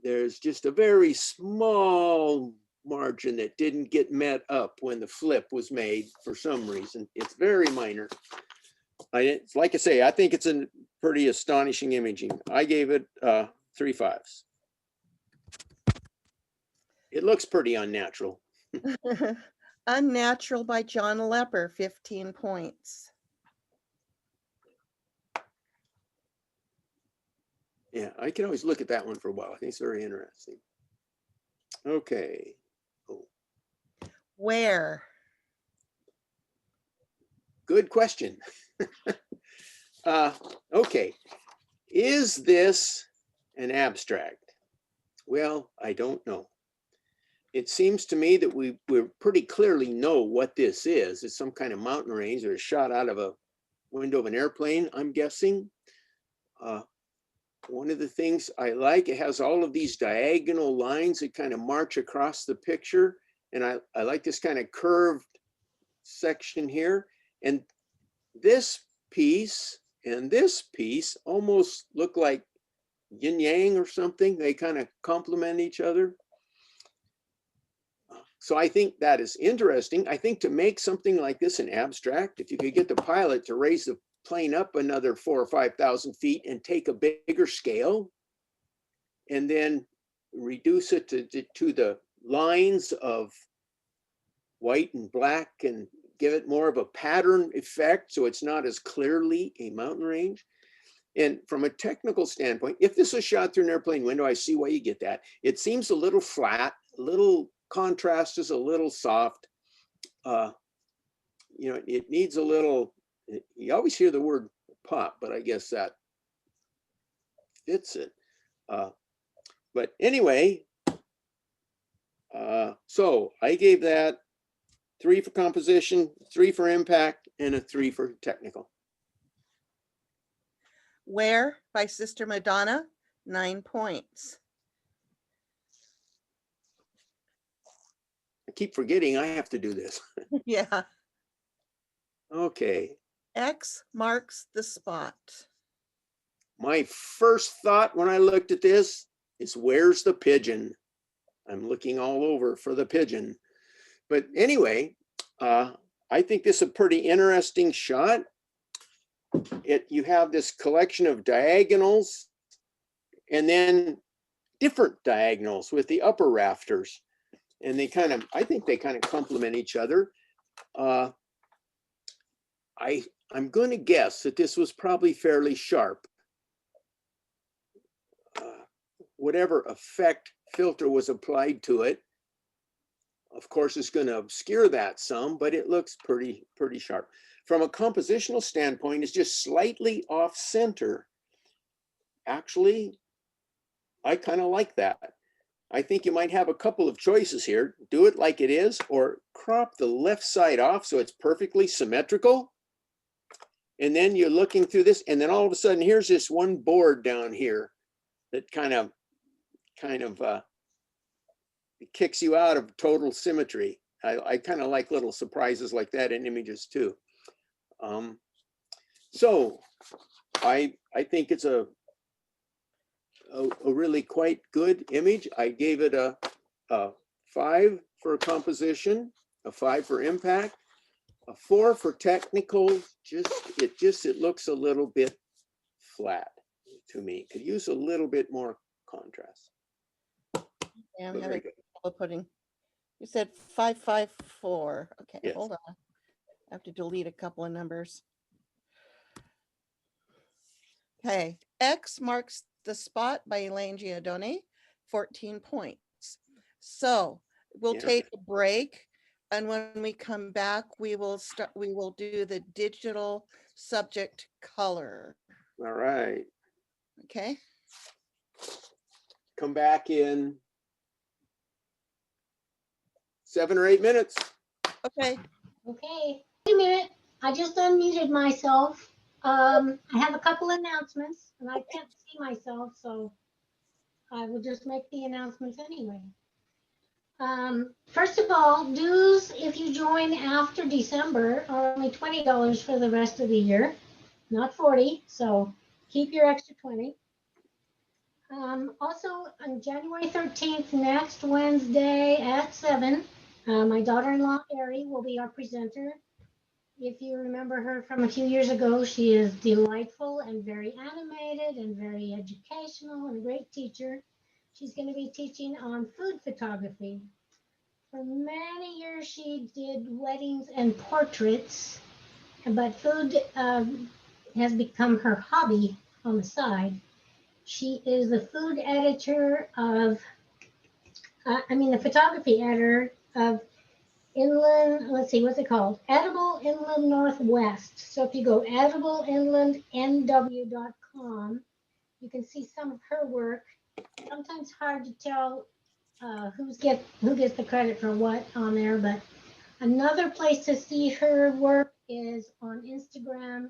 There's just a very small margin that didn't get met up when the flip was made for some reason. It's very minor. Like I say, I think it's a pretty astonishing imaging. I gave it 3 5s. It looks pretty unnatural. Unnatural by John Lepper, 15 points. Yeah, I can always look at that one for a while. I think it's very interesting. Okay. Oh. Where? Good question. Okay. Is this an abstract? Well, I don't know. It seems to me that we pretty clearly know what this is. It's some kind of mountain range or a shot out of a window of an airplane, I'm guessing. One of the things I like, it has all of these diagonal lines that kind of march across the picture. And I like this kind of curved section here. And this piece and this piece almost look like yin yang or something. They kind of complement each other. So I think that is interesting. I think to make something like this an abstract, if you could get the pilot to raise the plane up another 4,000 or 5,000 feet and take a bigger scale, and then reduce it to the lines of white and black and give it more of a pattern effect so it's not as clearly a mountain range. And from a technical standpoint, if this was shot through an airplane window, I see why you get that. It seems a little flat, a little contrast is a little soft. You know, it needs a little, you always hear the word pop, but I guess that fits it. But anyway, so I gave that 3 for composition, 3 for impact, and a 3 for technical. Where by Sister Madonna, 9 points. I keep forgetting I have to do this. Yeah. Okay. X marks the spot. My first thought when I looked at this is, where's the pigeon? I'm looking all over for the pigeon. But anyway, I think this is a pretty interesting shot. You have this collection of diagonals and then different diagonals with the upper rafters. And they kind of, I think they kind of complement each other. I'm going to guess that this was probably fairly sharp. Whatever effect filter was applied to it, of course, is going to obscure that some, but it looks pretty sharp. From a compositional standpoint, it's just slightly off center. Actually, I kind of like that. I think you might have a couple of choices here. Do it like it is, or crop the left side off so it's perfectly symmetrical. And then you're looking through this, and then all of a sudden, here's this one board down here that kind of it kicks you out of total symmetry. I kind of like little surprises like that in images too. So I think it's a really quite good image. I gave it a 5 for composition, a 5 for impact, a 4 for technical. It looks a little bit flat to me. Could use a little bit more contrast. Yeah, I'm But very having good. trouble putting. You said 554. Okay, Yes. hold on. I have to delete a couple of numbers. Okay, X marks the spot by Elaine Giordoni, 14 points. So we'll Yeah. take a break, and when we come back, we will do the digital subject color. All right. Okay. Come back in 7 or 8 minutes. Okay. Okay, wait a minute. I just unmuted myself. I have a couple announcements and I can't see myself, so I will just make the announcements anyway. First of all, dues, if you join after December, are only $20 for the rest of the year, not 40. So keep your extra 20. Also on January 13th, next Wednesday at 7, my daughter-in-law, Ari, will be our presenter. If you remember her from a few years ago, she is delightful and very animated and very educational and a great teacher. She's going to be teaching on food photography. For many years, she did weddings and portraits, but food has become her hobby on the side. She is the food editor of, the photography editor of Inland, let's see, what's it called? Edible Inland Northwest. So if you go edibleinlandnw.com, you can see some of her work. Sometimes hard to tell who gets the credit for what on there, but another place to see her work is on Instagram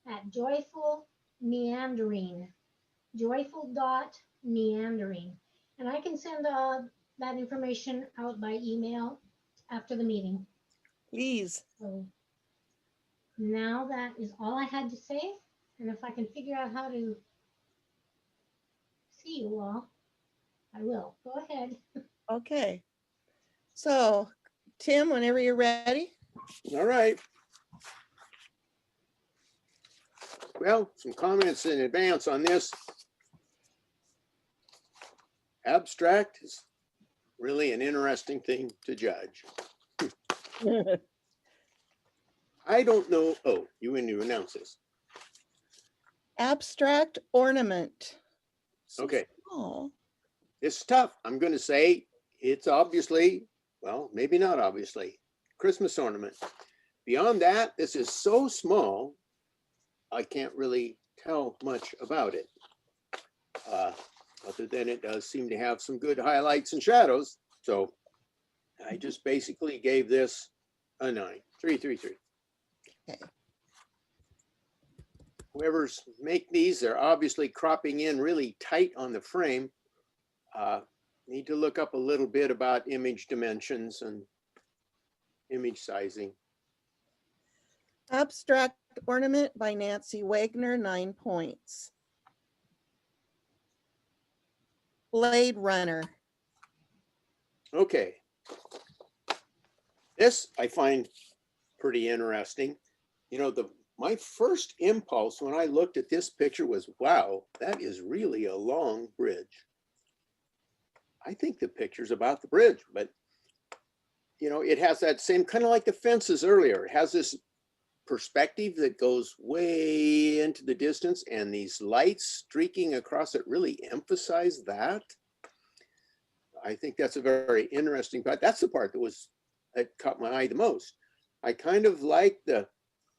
at Joyful Meandering, joyful.meandering. And I can send that information out by email after the meeting. Please. So now that is all I had to say. And if I can figure out how to see you all, I will. Go ahead. Okay. So Tim, whenever you're ready. All right. Well, some comments in advance on this. Abstract is really an interesting thing to judge. I don't know. Oh, you need to announce this. Abstract ornament. So Okay. small. It's tough. I'm going to say it's obviously, well, maybe not obviously, Christmas ornament. Beyond that, this is so small, I can't really tell much about it. Other than it does seem to have some good highlights and shadows. So I just basically gave this a 9, 3, 3, 3. Okay. Whoever's make these, they're obviously cropping in really tight on the frame. Need to look up a little bit about image dimensions and image sizing. Abstract ornament by Nancy Wagner, 9 points. Blade Runner. Okay. This I find pretty interesting. You know, my first impulse when I looked at this picture was, wow, that is really a long bridge. I think the picture's about the bridge, but you know, it has that same kind of like the fences earlier. It has this perspective that goes way into the distance, and these lights streaking across it really emphasize that. I think that's a very interesting part. That's the part that caught my eye the most. I kind of like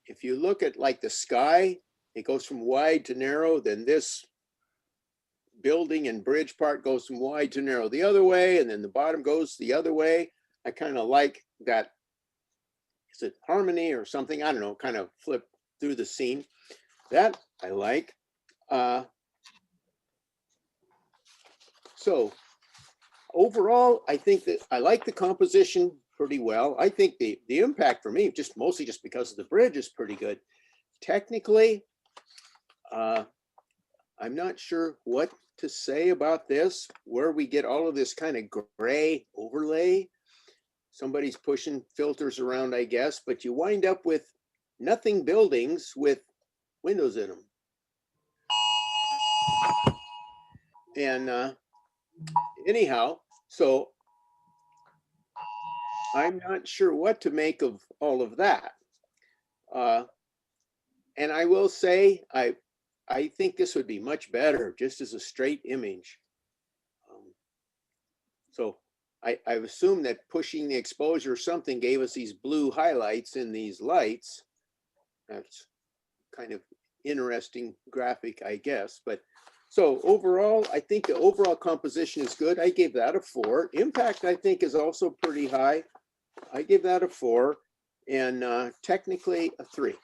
if you look at like the sky, it goes from wide to narrow, then this building and bridge part goes from wide to narrow the other way, and then the bottom goes the other way. I kind of like that. Is it harmony or something? I don't know, kind of flip through the scene. That I like. So overall, I think that I like the composition pretty well. I think the impact for me, mostly just because of the bridge, is pretty good. Technically, I'm not sure what to say about this, where we get all of this kind of gray overlay. Somebody's pushing filters around, I guess, but you wind up with nothing buildings with windows in them. And anyhow, so I'm not sure what to make of all of that. And I will say, I think this would be much better just as a straight image. So I assume that pushing the exposure or something gave us these blue highlights in these lights. That's kind of interesting graphic, I guess. But so overall, I think the overall composition is good. I gave that a 4. Impact, I think, is also pretty high. I give that a 4, and technically a 3.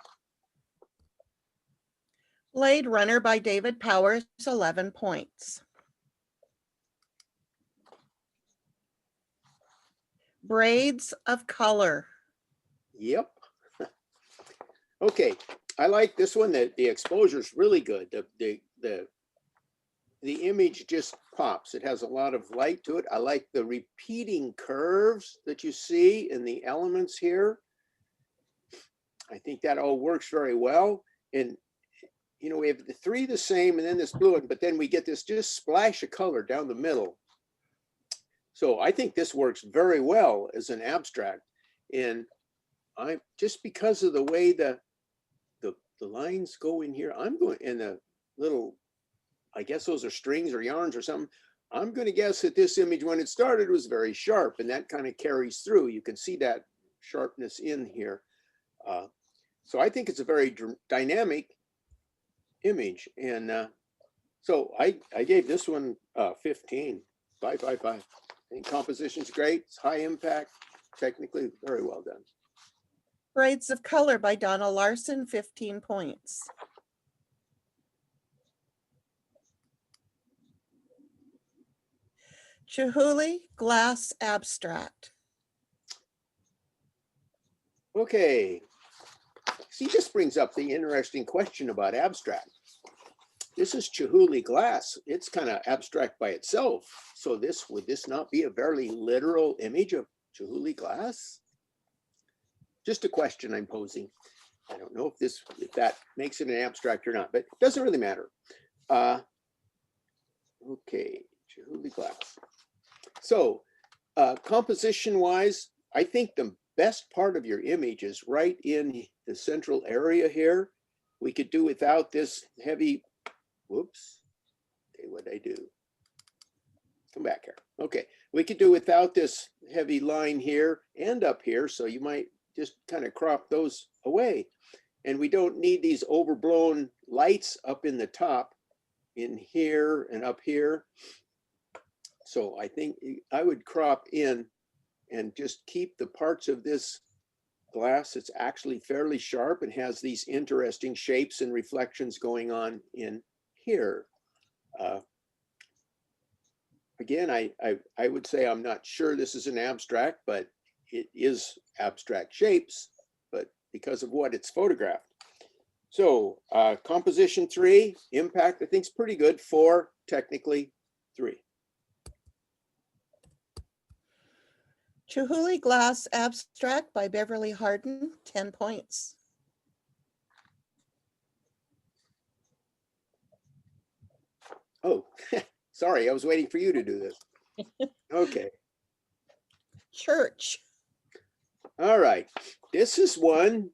Blade Runner by David Powers, 11 points. Braids of Color. Yep. Okay, I like this one. The exposure is really good. The image just pops. It has a lot of light to it. I like the repeating curves that you see in the elements here. I think that all works very well. And you know, we have the 3 the same, and then this blue one, but then we get this just splash of color down the middle. So I think this works very well as an abstract. And I just because of the way the lines go in here, I'm going, and the little, I guess those are strings or yarns or something. I'm going to guess that this image, when it started, was very sharp, and that kind of carries through. You can see that sharpness in here. So I think it's a very dynamic image, and So I gave this one 15, 5, 5, 5. I think composition's great. It's high impact, technically very well done. Grades of Color by Donna Larson, 15 points. Chihuly Glass Abstract. Okay. See, this brings up the interesting question about abstract. This is Chihuly glass. It's kind of abstract by itself. So would this not be a very literal image of Chihuly glass? Just a question I'm posing. I don't know if that makes it an abstract or not, but it doesn't really matter. Okay, Chihuly glass. So composition wise, I think the best part of your image is right in the central area here. We could do without this heavy, whoops. Okay, what'd I do? Come back here. Okay, we could do without this heavy line here and up here. So you might just kind of crop those away. And we don't need these overblown lights up in the top in here and up here. So I think I would crop in and just keep the parts of this glass that's actually fairly sharp and has these interesting shapes and reflections going on in here. Again, I would say I'm not sure this is an abstract, but it is abstract shapes, but because of what it's photographed. So composition 3, impact I think is pretty good. 4, technically 3. Chihuly Glass Abstract by Beverly Harden, 10 points. Oh, sorry, I was waiting for you to do this. Okay. Church. All right. This is one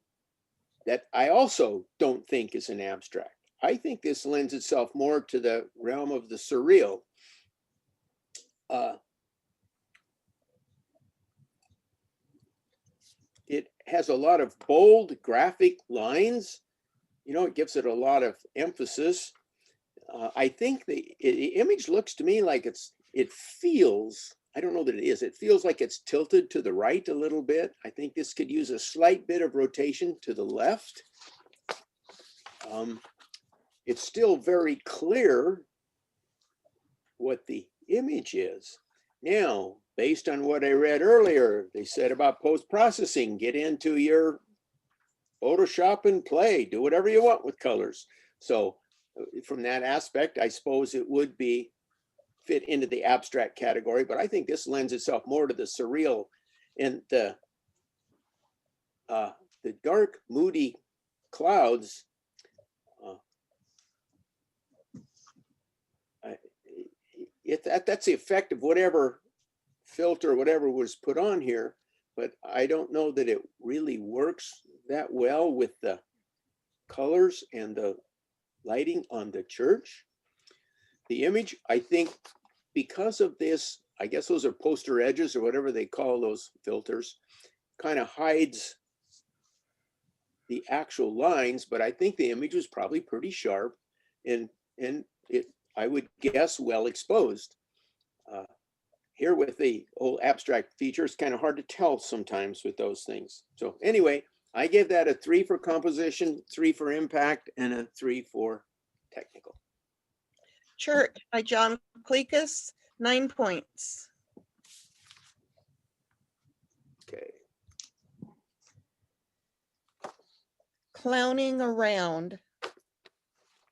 that I also don't think is an abstract. I think this lends itself more to the realm of the surreal. It has a lot of bold graphic lines. You know, it gives it a lot of emphasis. I think the image looks to me like it feels, I don't know that it is, it feels like it's tilted to the right a little bit. I think this could use a slight bit of rotation to the left. It's still very clear what the image is. Now, based on what I read earlier, they said about post-processing, get into your Photoshop and play, do whatever you want with colors. So from that aspect, I suppose it would be fit into the abstract category, but I think this lends itself more to the surreal and the dark, moody clouds. That's the effect of whatever filter, whatever was put on here, but I don't know that it really works that well with the colors and the lighting on the church. The image, I think, because of this, I guess those are poster edges or whatever they call those filters, kind of hides the actual lines, but I think the image was probably pretty sharp and it, I would guess, well exposed. Here with the whole abstract feature, it's kind of hard to tell sometimes with those things. So anyway, I give that a 3 for composition, 3 for impact, and a 3 for technical. Church by John Clekus, 9 points. Okay. Clowning Around.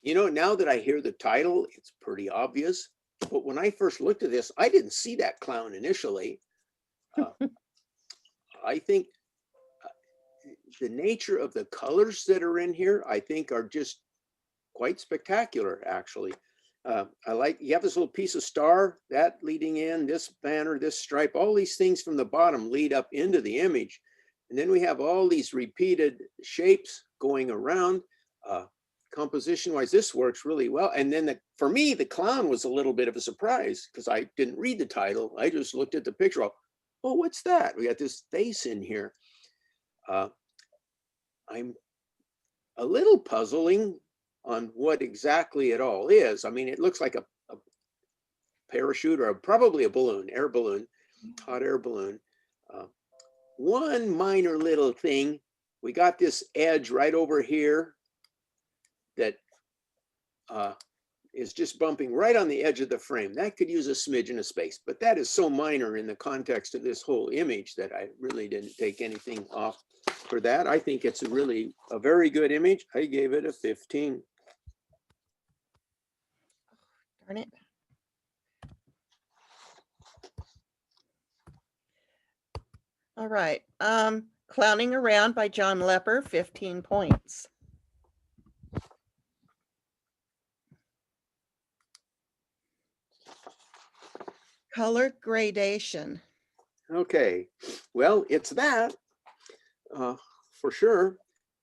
You know, now that I hear the title, it's pretty obvious. But when I first looked at this, I didn't see that clown initially. I think the nature of the colors that are in here, I think are just quite spectacular, actually. I like, you have this little piece of star, that leading in, this banner, this stripe, all these things from the bottom lead up into the image. And then we have all these repeated shapes going around. Composition wise, this works really well. And then for me, the clown was a little bit of a surprise because I didn't read the title. I just looked at the picture. Oh, what's that? We got this face in here. I'm a little puzzling on what exactly it all is. I mean, it looks like a parachute or probably a balloon, air balloon, hot air balloon. One minor little thing, we got this edge right over here that is just bumping right on the edge of the frame. That could use a smidgen of space, but that is so minor in the context of this whole image that I really didn't take anything off for that. I think it's a very good image. I gave it a 15. Darn it. All right. Clowning Around by John Lepper, 15 points. Color Gradation. Okay, well, it's that for sure.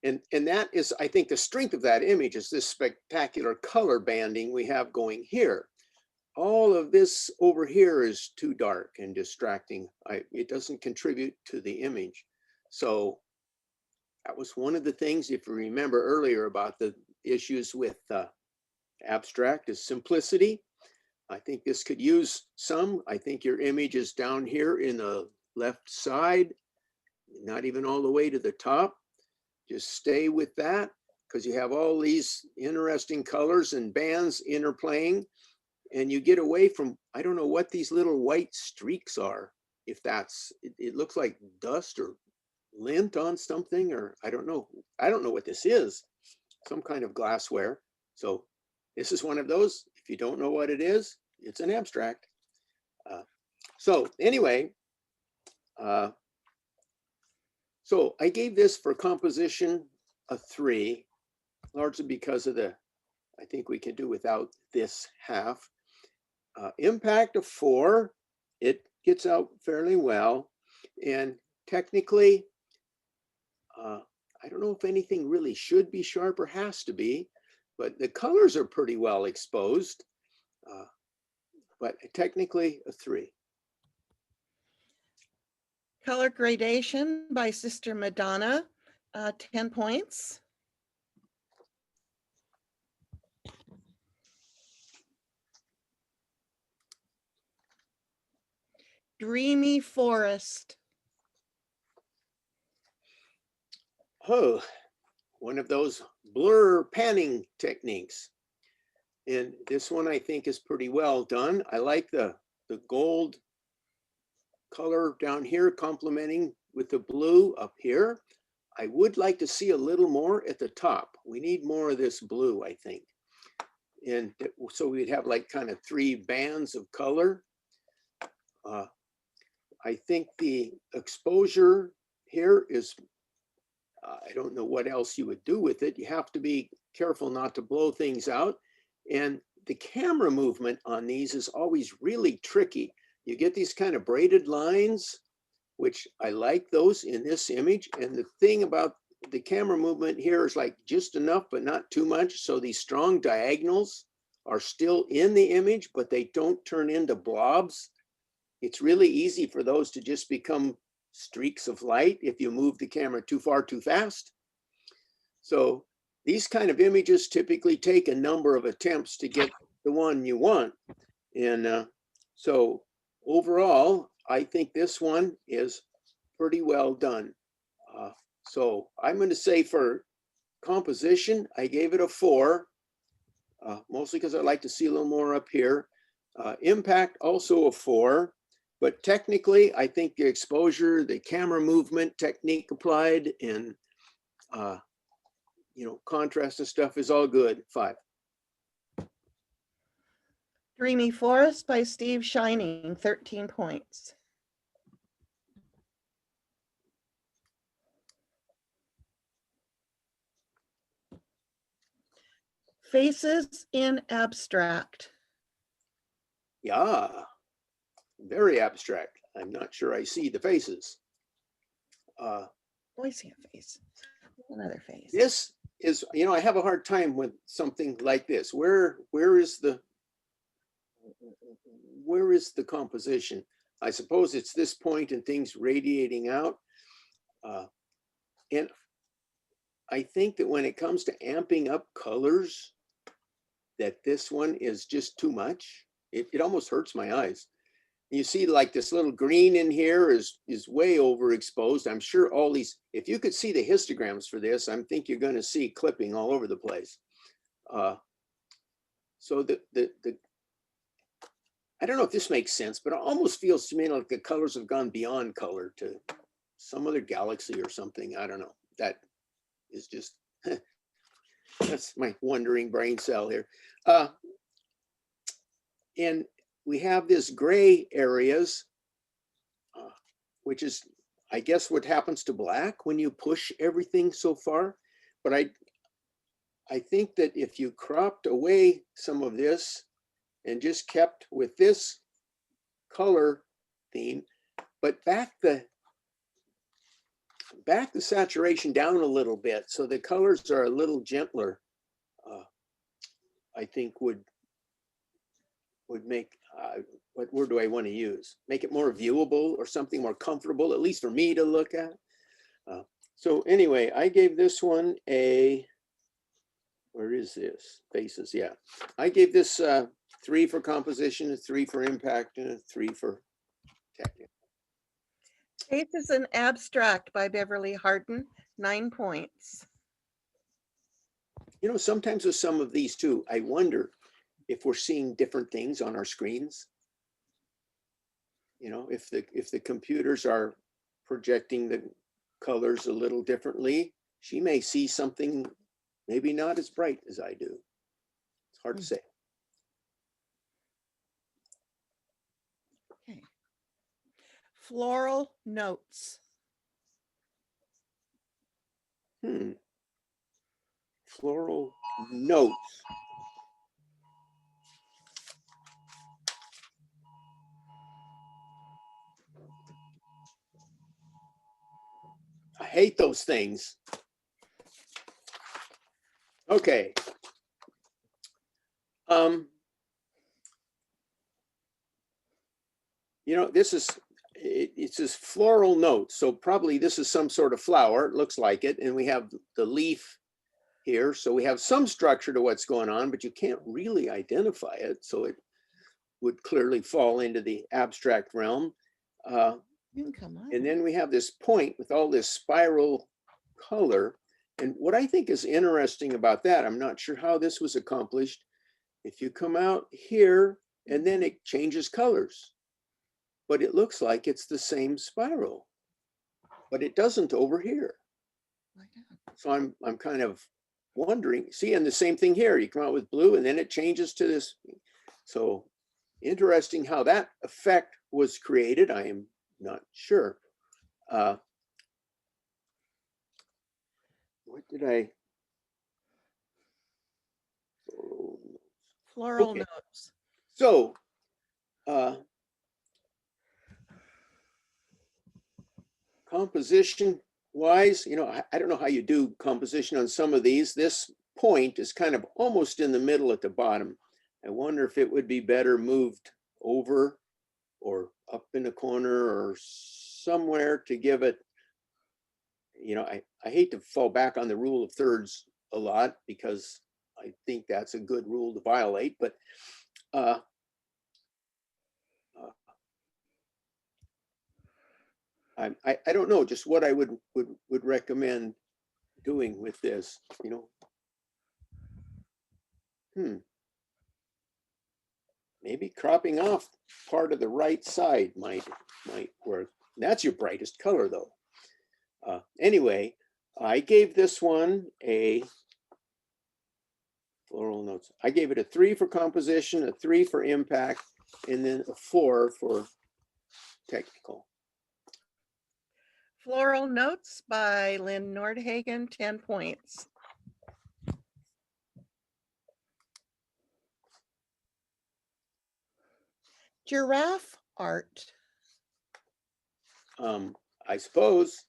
And that is, I think the strength of that image is this spectacular color banding we have going here. All of this over here is too dark and distracting. It doesn't contribute to the image. So that was one of the things, if you remember earlier about the issues with abstract, is simplicity. I think this could use some. I think your image is down here in the left side, not even all the way to the top. Just stay with that because you have all these interesting colors and bands interplaying, and you get away from, I don't know what these little white streaks are. If that's, it looks like dust or lint on something, or I don't know. I don't know what this is, some kind of glassware. So this is one of those. If you don't know what it is, it's an abstract. So anyway, so I gave this for composition a 3, largely because of I think we can do without this half. Impact a 4, it gets out fairly well. And technically, I don't know if anything really should be sharp or has to be, but the colors are pretty well exposed. But technically a 3. Color Gradation by Sister Madonna, 10 points. Dreamy Forest. Oh, one of those blur panning techniques. And this one I think is pretty well done. I like the gold color down here complementing with the blue up here. I would like to see a little more at the top. We need more of this blue, I think. And so we'd have like kind of 3 bands of color. I think the exposure here is, I don't know what else you would do with it. You have to be careful not to blow things out. And the camera movement on these is always really tricky. You get these kind of braided lines, which I like those in this image. And the thing about the camera movement here is like just enough, but not too much. So these strong diagonals are still in the image, but they don't turn into blobs. It's really easy for those to just become streaks of light if you move the camera too far, too fast. So these kind of images typically take a number of attempts to get the one you want. And so overall, I think this one is pretty well done. So I'm going to say for composition, I gave it a 4, mostly because I like to see a little more up here. Impact, also a 4. But technically, I think the exposure, the camera movement technique applied, and contrast and stuff is all good. 5. Dreamy Forest by Steve Shining, 13 points. Faces in Abstract. Yeah, very abstract. I'm not sure I see the faces. Oh, I see a face. Another face. This is, I have a hard time with something like this. Where is the composition? I suppose it's this point and things radiating out. And I think that when it comes to amping up colors, that this one is just too much. It almost hurts my eyes. You see like this little green in here is way overexposed. I'm sure all these, if you could see the histograms for this, I think you're going to see clipping all over the place. So I don't know if this makes sense, but it almost feels to me like the colors have gone beyond color to some other galaxy or something. I don't know. That is just, that's my wandering brain cell here. And we have this gray areas, which is, I guess, what happens to black when you push everything so far. But I think that if you cropped away some of this and just kept with this color theme, but back the saturation down a little bit so the colors are a little gentler, I think would make, what word do I want to use? Make it more viewable or something more comfortable, at least for me to look at. So anyway, I gave this one a, where is this? Faces, yeah. I gave this 3 for composition, a 3 for impact, and a 3 for technical. Faith is an Abstract by Beverly Hardin, 9 points. You know, sometimes with some of these too, I wonder if we're seeing different things on our screens. You know, if the computers are projecting the colors a little differently, she may see something maybe not as bright as I do. It's hard to say. Okay. Floral notes. Floral notes. I hate those things. Okay. You know, this is, it's this floral note. So probably this is some sort of flower. It looks like it. And we have the leaf here. So we have some structure to what's going on, but you can't really identify it. So it would clearly fall into the abstract realm. You can come on. And then we have this point with all this spiral color. And what I think is interesting about that, I'm not sure how this was accomplished. If you come out here and then it changes colors, but it looks like it's the same spiral, but it doesn't over here. So I'm kind of wondering, see, and the same thing here, you come out with blue and then it changes to this. So interesting how that effect was created. I am not sure. What did I? Floral Okay. notes. So, composition wise, you know, I don't know how you do composition on some of these. This point is kind of almost in the middle at the bottom. I wonder if it would be better moved over or up in the corner or somewhere to give it, you know, I hate to fall back on the rule of thirds a lot because I think that's a good rule to violate, but I don't know just what I would recommend doing with this, you know. Maybe cropping off part of the right side might work. That's your brightest color though. Anyway, I gave this one a floral notes. I gave it a 3 for composition, a 3 for impact, and then a 4 for technical. Floral notes by Lynn Nordhagen, 10 points. Giraffe art. I suppose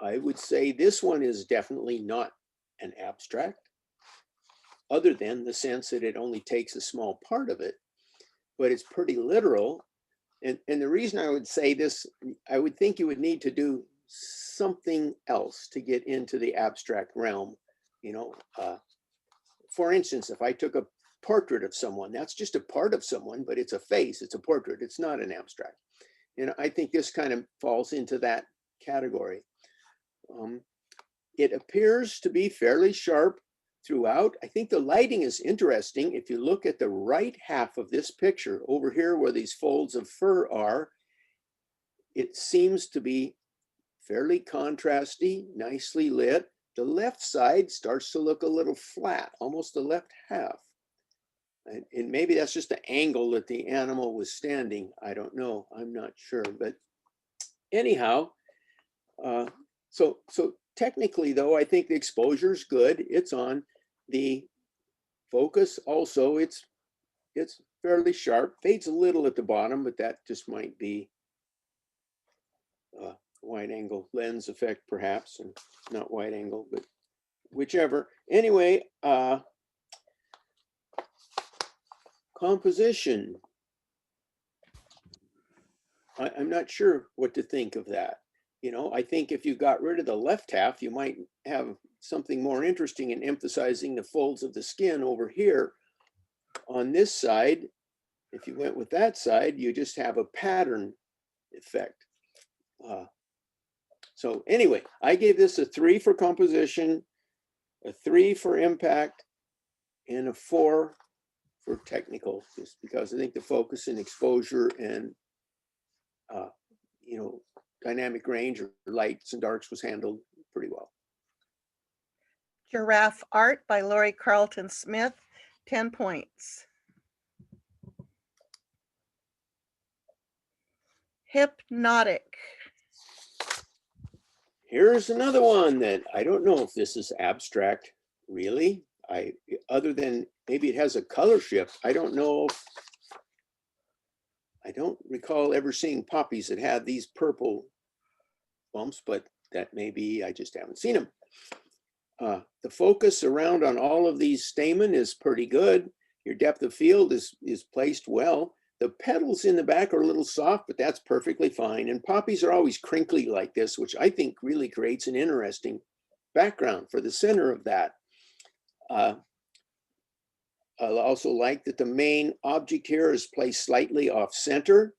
I would say this one is definitely not an abstract, other than the sense that it only takes a small part of it, but it's pretty literal. And the reason I would say this, I would think you would need to do something else to get into the abstract realm. You know, for instance, if I took a portrait of someone, that's just a part of someone, but it's a face, it's a portrait, it's not an abstract. And I think this kind of falls into that category. It appears to be fairly sharp throughout. I think the lighting is interesting. If you look at the right half of this picture over here where these folds of fur are, it seems to be fairly contrasty, nicely lit. The left side starts to look a little flat, almost the left half. And maybe that's just the angle that the animal was standing. I don't know, I'm not sure, but anyhow, so technically though, I think the exposure is good. It's on. The focus also, it's fairly sharp, fades a little at the bottom, but that just might be wide angle lens effect perhaps, and not wide angle, but whichever. Anyway, composition. I'm not sure what to think of that. You know, I think if you got rid of the left half, you might have something more interesting in emphasizing the folds of the skin over here. On this side, if you went with that side, you just have a pattern effect. So anyway, I gave this a 3 for composition, a 3 for impact, and a 4 for technical, just because I think the focus and exposure and you know, dynamic range or lights and darks was handled pretty well. Giraffe Art by Lori Carlton Smith, 10 points. Hypnotic. Here's another one that I don't know if this is abstract, really. Other than maybe it has a color shift. I don't know. I don't recall ever seeing poppies that had these purple bumps, but that may be, I just haven't seen them. The focus around on all of these stamen is pretty good. Your depth of field is placed well. The petals in the back are a little soft, but that's perfectly fine. And poppies are always crinkly like this, which I think really creates an interesting background for the center of that. I also like that the main object here is placed slightly off center,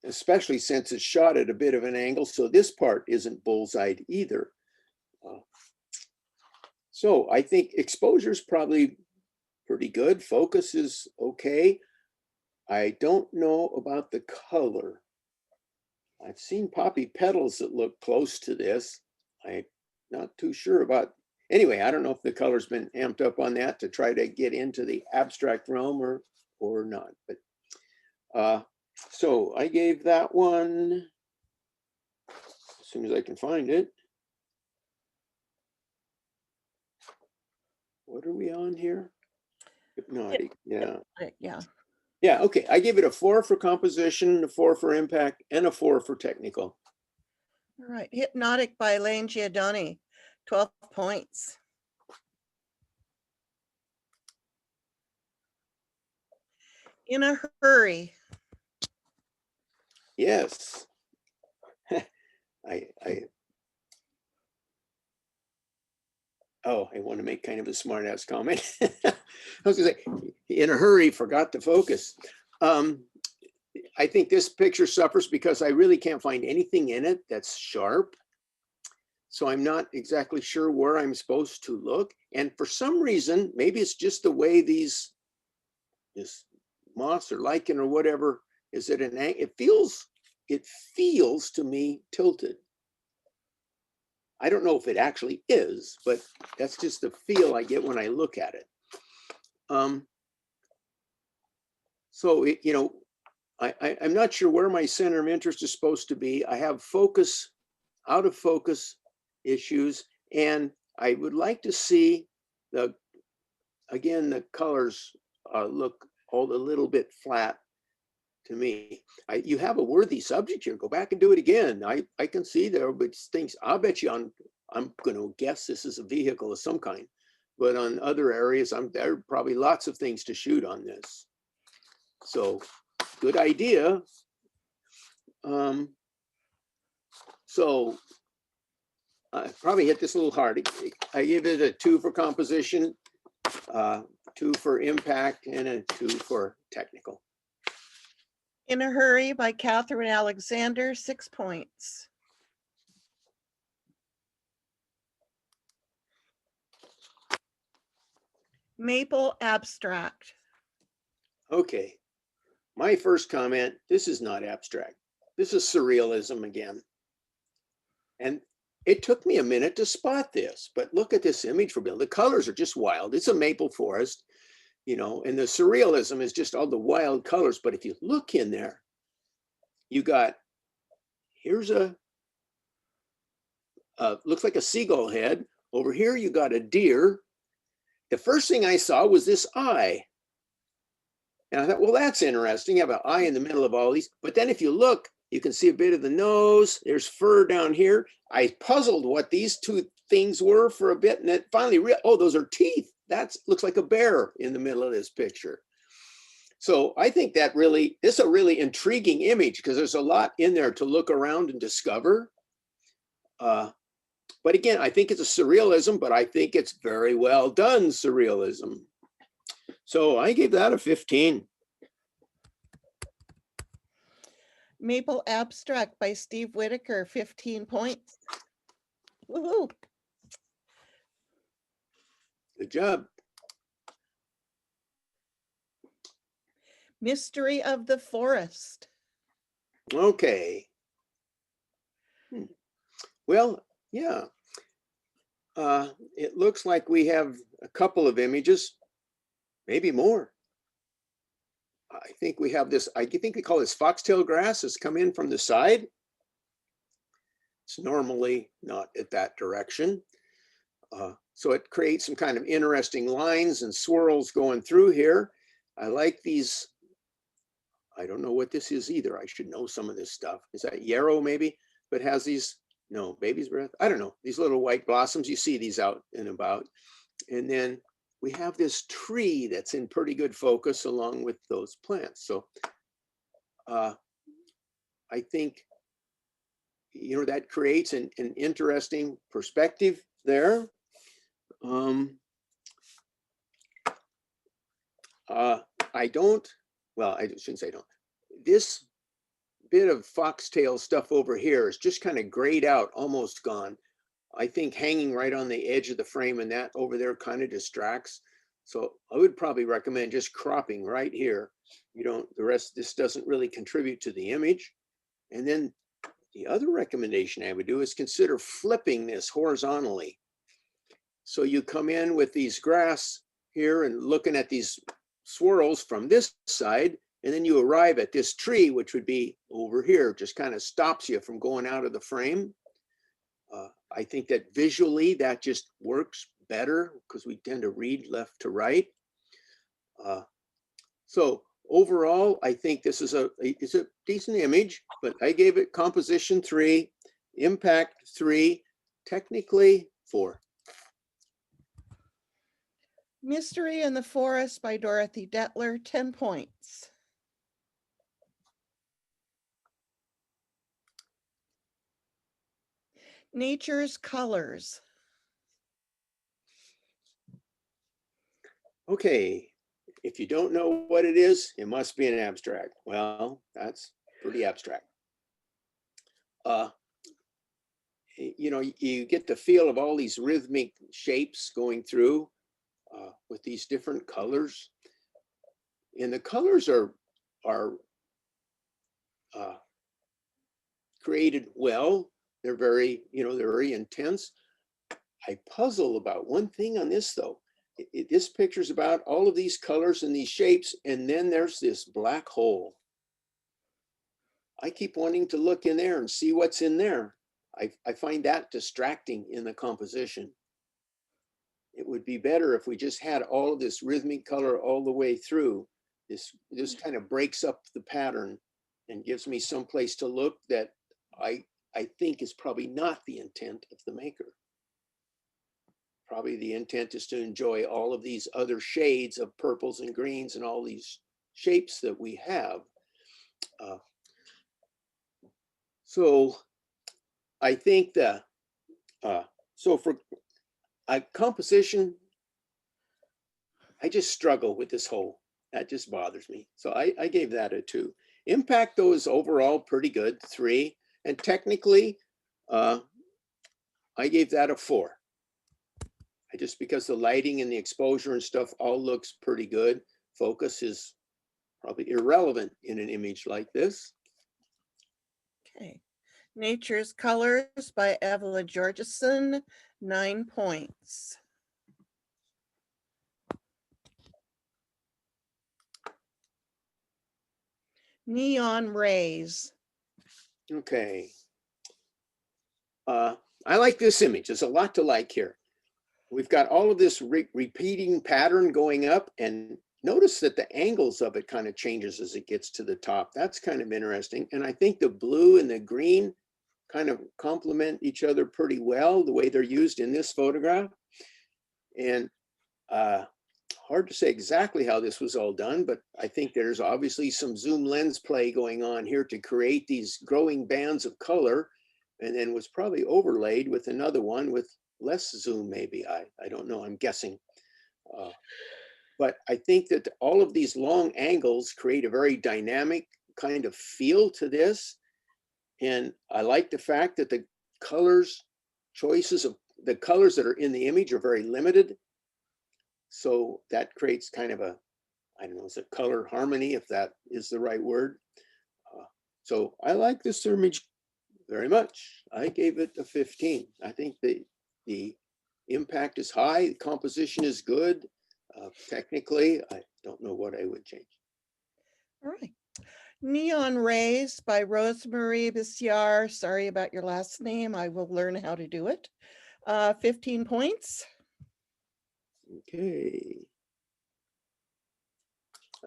especially since it's shot at a bit of an angle. So this part isn't bullseyed either. So I think exposure is probably pretty good. Focus is okay. I don't know about the color. I've seen poppy petals that look close to this. I'm not too sure about. Anyway, I don't know if the color's been amped up on that to try to get into the abstract realm or not. But so I gave that one, as soon as I can find it. What are we on here? Hypnotic, yeah. Yeah. Yeah, okay. I gave it a 4 for composition, a 4 for impact, and a 4 for technical. All right. Hypnotic by Elaine Giordani, 12 points. In a Hurry. Yes. I want to make kind of a smart ass comment. I was gonna say, in a hurry, forgot to focus. I think this picture suffers because I really can't find anything in it that's sharp. So I'm not exactly sure where I'm supposed to look. And for some reason, maybe it's just the way this moss or lichen or whatever is at an angle. It feels to me tilted. I don't know if it actually is, but that's just the feel I get when I look at it. So you know, I'm not sure where my center of interest is supposed to be. I have focus, out of focus issues, and I would like to see the colors look all a little bit flat to me. You have a worthy subject here. Go back and do it again. I can see there, but things. I'll bet you I'm going to guess this is a vehicle of some kind. But on other areas, there are probably lots of things to shoot on this. So, good idea. So I probably hit this a little hard. I give it a 2 for composition, 2 for impact, and a 2 for technical. In a Hurry by Catherine Alexander, 6 points. Maple Abstract. Okay, my first comment, this is not abstract. This is surrealism again. And it took me a minute to spot this, but look at this image for Bill. The colors are just wild. It's a maple forest, you know, and the surrealism is just all the wild colors. But if you look in there, you got, here's looks like a seagull head. Over here, you got a deer. The first thing I saw was this eye. And I thought, well, that's interesting. You have an eye in the middle of all these. But then if you look, you can see a bit of the nose. There's fur down here. I puzzled what these two things were for a bit. And it finally, oh, those are teeth. That looks like a bear in the middle of this picture. So I think that really, this is a really intriguing image because there's a lot in there to look around and discover. But again, I think it's a surrealism, but I think it's very well done surrealism. So I gave that a 15. Maple Abstract by Steve Whitaker, 15 points. Woohoo! Good job. Mystery of the Forest. Okay. Well, yeah. It looks like we have a couple of images, maybe more. I think we have this, I think we call this foxtail grass. It's come in from the side. It's normally not at that direction. So it creates some kind of interesting lines and swirls going through here. I like these. I don't know what this is either. I should know some of this stuff. Is that yarrow maybe? But has these, no, baby's breath. I don't know. These little white blossoms, you see these out and about. And then we have this tree that's in pretty good focus along with those plants. So I think, you know, that creates an interesting perspective there. I don't, well, I shouldn't say don't. This bit of foxtail stuff over here is just kind of grayed out, almost gone. I think hanging right on the edge of the frame and that over there kind of distracts. So I would probably recommend just cropping right here. You don't, the rest, this doesn't really contribute to the image. And then the other recommendation I would do is consider flipping this horizontally. So you come in with these grass here and looking at these swirls from this side, and then you arrive at this tree, which would be over here, just kind of stops you from going out of the frame. I think that visually that just works better because we tend to read left to right. So overall, I think this is a decent image, but I gave it composition 3, impact 3, technically 4. Mystery in the Forest by Dorothy Detler, 10 points. Nature's Colors. Okay, if you don't know what it is, it must be an abstract. Well, that's pretty abstract. You know, you get the feel of all these rhythmic shapes going through with these different colors. And the colors are created well. They're very, you know, they're very intense. I puzzle about one thing on this though. This picture is about all of these colors and these shapes, and then there's this black hole. I keep wanting to look in there and see what's in there. I find that distracting in the composition. It would be better if we just had all of this rhythmic color all the way through. This kind of breaks up the pattern and gives me some place to look that I think is probably not the intent of the maker. Probably the intent is to enjoy all of these other shades of purples and greens and all these shapes that we have. So I think so for a composition, I just struggle with this whole, that just bothers me. So I gave that a 2. Impact though is overall pretty good, 3. And technically, I gave that a 4. Just because the lighting and the exposure and stuff all looks pretty good. Focus is probably irrelevant in an image like this. Okay. Nature's Colors by Evelyn Georgeson, 9 points. Neon Rays. Okay. I like this image. There's a lot to like here. We've got all of this repeating pattern going up, and notice that the angles of it kind of changes as it gets to the top. That's kind of interesting. And I think the blue and the green kind of complement each other pretty well, the way they're used in this photograph. And hard to say exactly how this was all done, but I think there's obviously some zoom lens play going on here to create these growing bands of color, and then was probably overlaid with another one with less zoom, maybe. I don't know, I'm guessing. But I think that all of these long angles create a very dynamic kind of feel to this. And I like the fact that the choices of the colors that are in the image are very limited. So that creates kind of a, I don't know, is it color harmony, if that is the right word. So I like this image very much. I gave it a 15. I think the impact is high, the composition is good. Technically, I don't know what I would change. All right. Neon Rays by Rosemarie Bissiar. Sorry about your last name. I will learn how to do it. 15 points. Okay.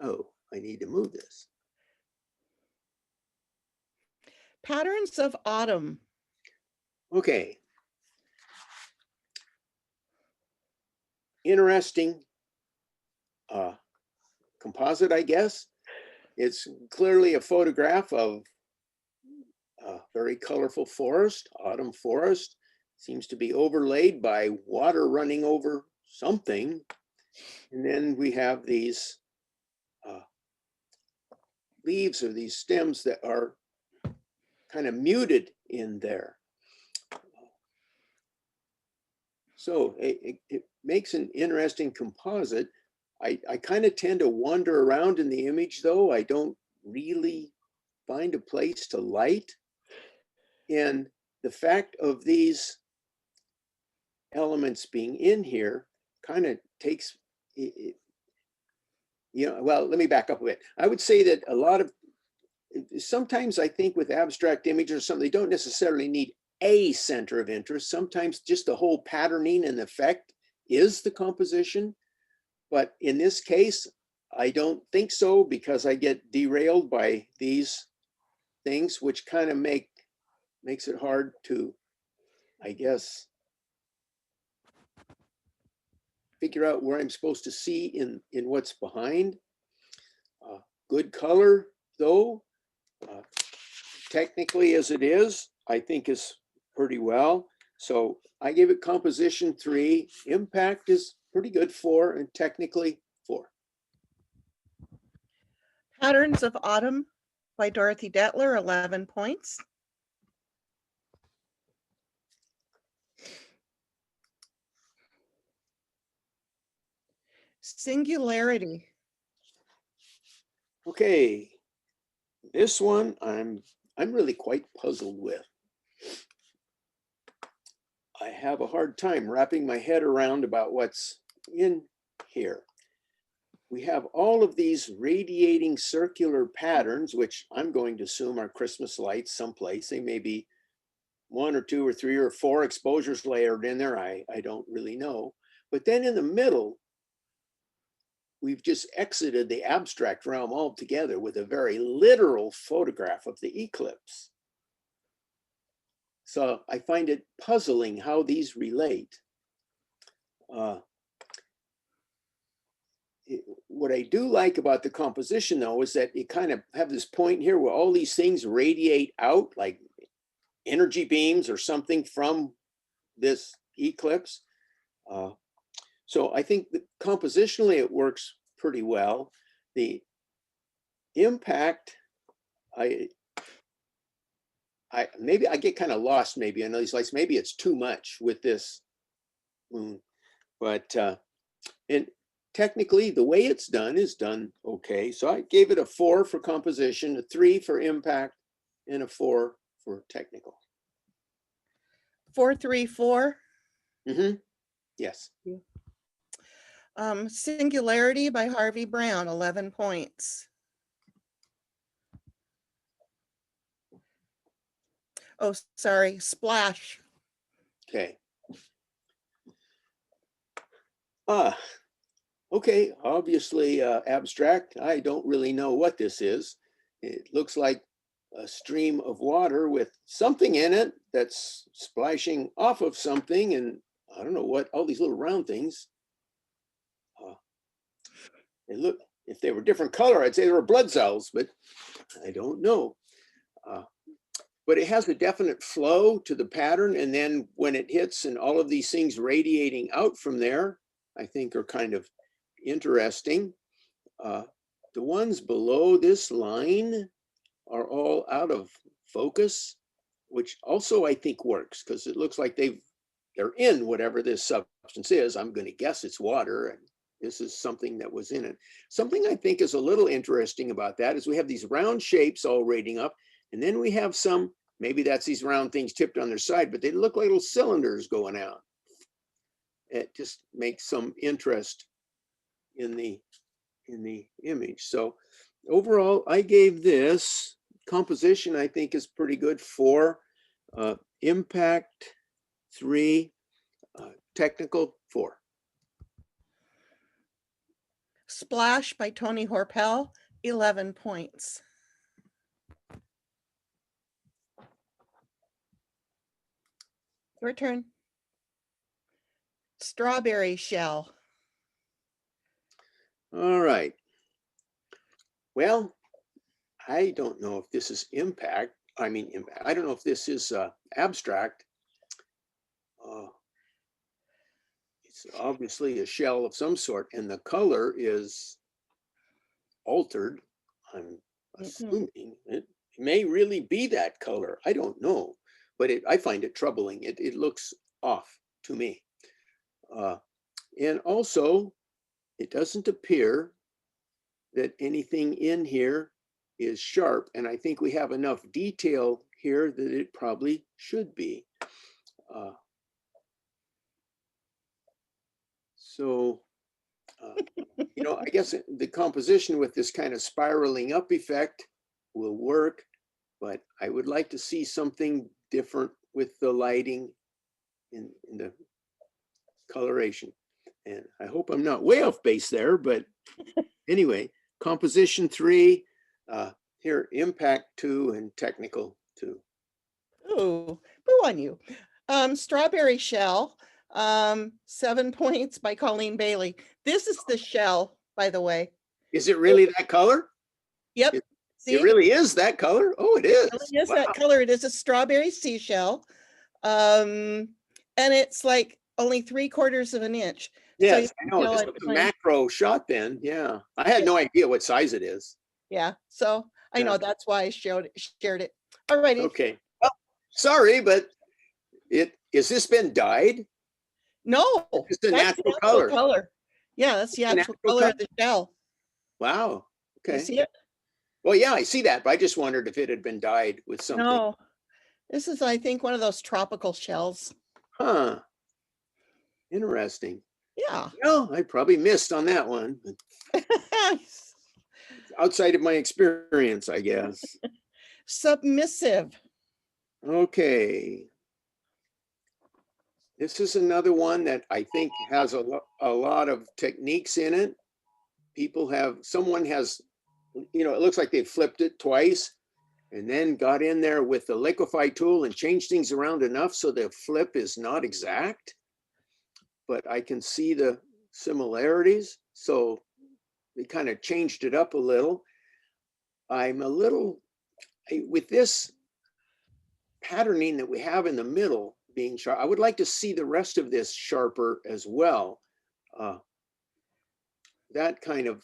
Oh, I need to move this. Patterns of Autumn. Okay. Interesting composite, I guess. It's clearly a photograph of a very colorful forest, autumn forest. Seems to be overlaid by water running over something. And then we have these leaves or these stems that are kind of muted in there. So it makes an interesting composite. I kind of tend to wander around in the image though. I don't really find a place to light. And the fact of these elements being in here kind of takes it, well, let me back up a bit. I would say that a lot of, sometimes I think with abstract images or something, they don't necessarily need a center of interest. Sometimes just the whole patterning and effect is the composition. But in this case, I don't think so, because I get derailed by these things, which kind of makes it hard to, I guess, figure out where I'm supposed to see in what's behind. Good color, though, technically as it is, I think is pretty well. So I gave it composition 3, impact is pretty good 4, and technically 4. Patterns of Autumn by Dorothy Detler, 11 points. Singularity. Okay, this one I'm really quite puzzled with. I have a hard time wrapping my head around about what's in here. We have all of these radiating circular patterns, which I'm going to assume are Christmas lights someplace. They may be 1 or 2 or 3 or 4 exposures layered in there. I don't really know. But then in the middle, we've just exited the abstract realm altogether with a very literal photograph of the eclipse. So I find it puzzling how these relate. What I do like about the composition though is that you kind of have this point here where all these things radiate out like energy beams or something from this eclipse. So I think that compositionally it works pretty well. The impact, maybe I get kind of lost maybe in these lights. Maybe it's too much with this moon, but and technically the way it's done is done okay. So I gave it a 4 for composition, a 3 for impact, and a 4 for technical. 434. Yes. Singularity by Harvey Brown, 11 points. Oh, sorry, Splash. Okay. Okay, obviously abstract. I don't really know what this is. It looks like a stream of water with something in it that's splashing off of something, and I don't know what all these little round things. They look, if they were different color, I'd say they were blood cells, but I don't know. But it has a definite flow to the pattern, and then when it hits and all of these things radiating out from there, I think are kind of interesting. The ones below this line are all out of focus, which also I think works because it looks like they're in whatever this substance is. I'm going to guess it's water, and this is something that was in it. Something I think is a little interesting about that is we have these round shapes all rating up, and then we have some, maybe that's these round things tipped on their side, but they look like little cylinders going out. It just makes some interest in the image. So overall, I gave this composition, I think is pretty good, 4, impact 3, technical 4. Splash by Tony Horpel, 11 points. Your turn. Strawberry shell. All right. Well, I don't know if this is impact. I don't know if this is abstract. It's obviously a shell of some sort, and the color is altered. I'm assuming it may really be that color. I don't know, but I find it troubling. It looks off to me. And also, it doesn't appear that anything in here is sharp. And I think we have enough detail here that it probably should be. I guess the composition with this kind of spiraling up effect will work, but I would like to see something different with the lighting in the coloration. And I hope I'm not way off base there, but anyway, composition 3, here impact 2 and technical 2. Ooh, boo on you. Strawberry shell, 7 points by Colleen Bailey. This is the shell, by the way. Is it really that color? Yep. It really is that color? Oh, it is. It really is Wow. that color. It is a strawberry seashell. And it's like only 3/4 of an inch. Yes, So I know. This was a macro shot then. Yeah. I had no idea what size it is. Yeah. So I Yeah. know that's why I shared it. All righty. Okay. Well, sorry, but has this been dyed? No, It's the that's the natural color. Yeah, that's the The actual natural color color? of the shell. Wow. You Okay. see it? Well, yeah, I see that, but I just wondered if it had been dyed with something. No, this is, I think, one of those tropical shells. Huh. Interesting. Yeah. Well, I probably missed on that one. Outside of my experience, I guess. Submissive. Okay. This is another one that I think has a lot of techniques in it. Someone has, it looks like they flipped it twice and then got in there with the liquefy tool and changed things around enough so the flip is not exact, but I can see the similarities. So they kind of changed it up a little. I'm a little, with this, patterning that we have in the middle being sharp. I would like to see the rest of this sharper as well. That kind of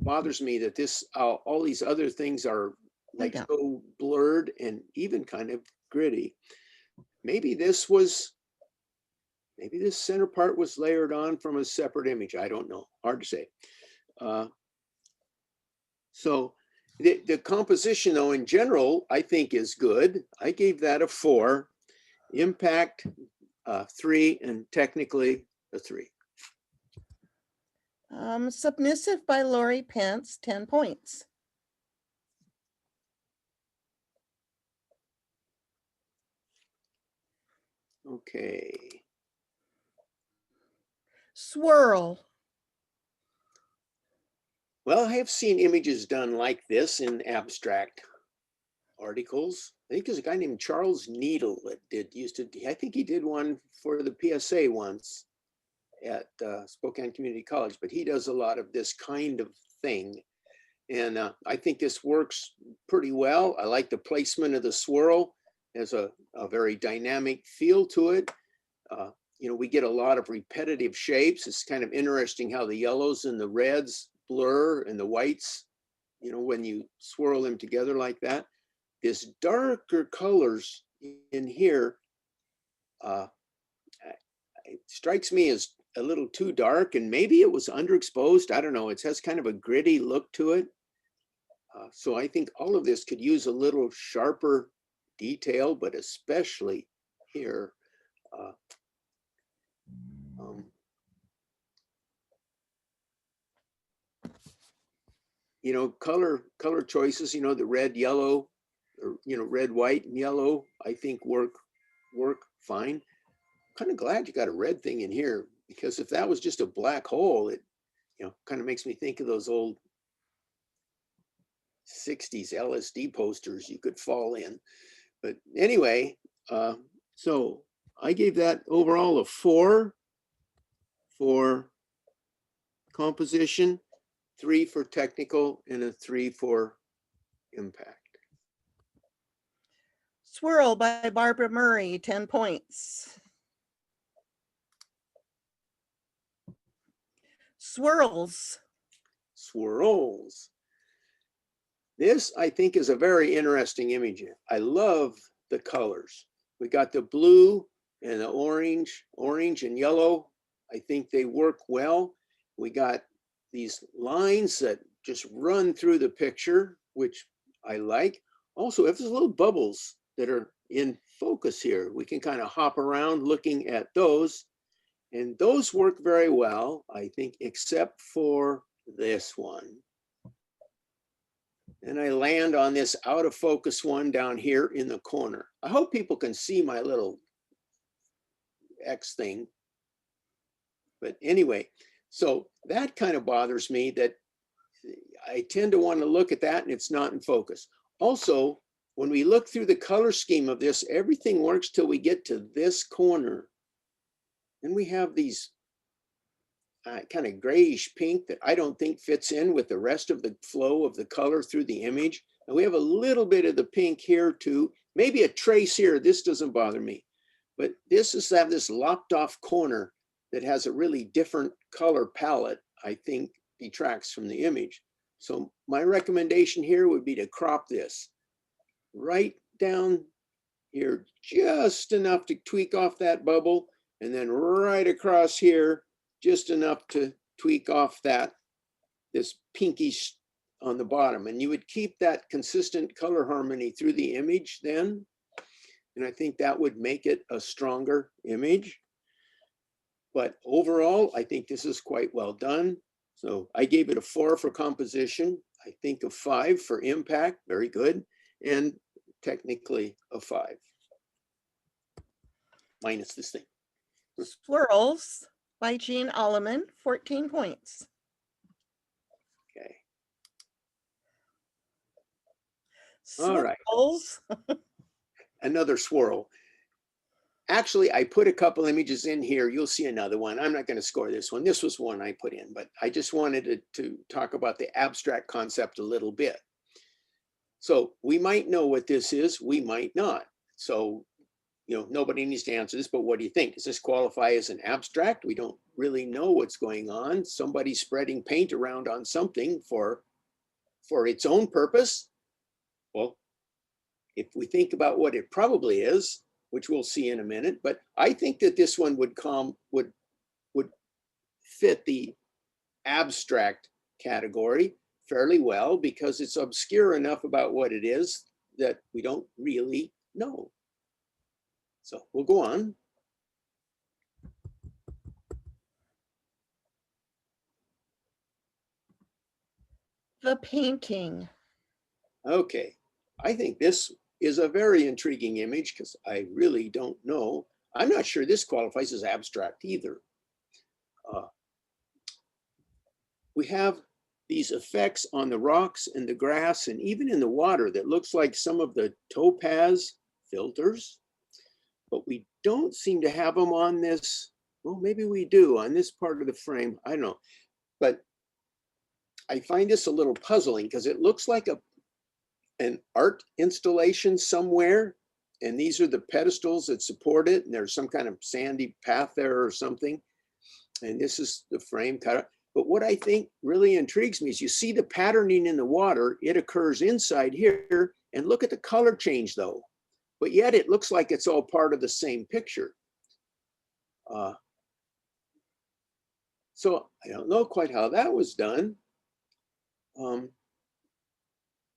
bothers me that this, all these other things are like Yeah. so blurred and even kind of gritty. Maybe this center part was layered on from a separate image. I don't know, hard to say. So the composition though, in general, I think is good. I gave that a 4, impact 3, and technically a 3. Submissive by Lori Pence, 10 points. Okay. Swirl. Well, I have seen images done like this in abstract articles. I think there's a guy named Charles Needle that I think he did one for the PSA once at Spokane Community College, but he does a lot of this kind of thing. And I think this works pretty well. I like the placement of the swirl. Has a very dynamic feel to it. We get a lot of repetitive shapes. It's kind of interesting how the yellows and the reds blur and the whites, when you swirl them together like that. This darker colors in here, it strikes me as a little too dark, and maybe it was underexposed. I don't know. It has kind of a gritty look to it. So I think all of this could use a little sharper detail, but especially here. Color choices, the red, yellow, or, red, white, and yellow, I think work fine. Kind of glad you got a red thing in here, because if that was just a black hole, it, kind of makes me think of those old 60s LSD posters you could fall in. But anyway, so I gave that overall a 4 for composition, 3 for technical, and a 3 for impact. Swirl by Barbara Murray, 10 points. Swirls. Swirls. This, I think, is a very interesting image. I love the colors. We got the blue and the orange and yellow. I think they work well. We got these lines that just run through the picture, which I like. Also, if there's little bubbles that are in focus here, we can kind of hop around looking at those. And those work very well, I think, except for this one. And I land on this out of focus one down here in the corner. I hope people can see my little X thing. But anyway, so that kind of bothers me, that I tend to want to look at that and it's not in focus. Also, when we look through the color scheme of this, everything works till we get to this corner. Then we have these kind of grayish pink that I don't think fits in with the rest of the flow of the color through the image. And we have a little bit of the pink here too, maybe a trace here. This doesn't bother me, but this is have this lopped off corner that has a really different color palette, I think detracts from the image. So my recommendation here would be to crop this right down here, just enough to tweak off that bubble, and then right across here, just enough to tweak off this pinkish on the bottom. And you would keep that consistent color harmony through the image then. And I think that would make it a stronger image. But overall, I think this is quite well done. So I gave it a 4 for composition. I think a 5 for impact, very good. And technically a 5. Minus this thing. Swirls by Jean Alleman, 14 points. Okay. All right. Swirls. Another swirl. Actually, I put a couple images in here. You'll see another one. I'm not going to score this one. This was one I put in, but I just wanted to talk about the abstract concept a little bit. So we might know what this is, we might not. So, nobody needs to answer this, but what do you think? Does this qualify as an abstract? We don't really know what's going on. Somebody's spreading paint around on something for its own purpose. Well, if we think about what it probably is, which we'll see in a minute, but I think that this one would fit the abstract category fairly well because it's obscure enough about what it is that we don't really know. So we'll go on. The painting. Okay, I think this is a very intriguing image because I really don't know. I'm not sure this qualifies as abstract either. We have these effects on the rocks and the grass and even in the water that looks like some of the topaz filters, but we don't seem to have them on this. Well, maybe we do on this part of the frame. I don't know, but I find this a little puzzling because it looks like an art installation somewhere. And these are the pedestals that support it. And there's some kind of sandy path there or something. And this is the frame cut out. But what I think really intrigues me is you see the patterning in the water. It occurs inside here. And look at the color change though. But yet it looks like it's all part of the same picture. So I don't know quite how that was done.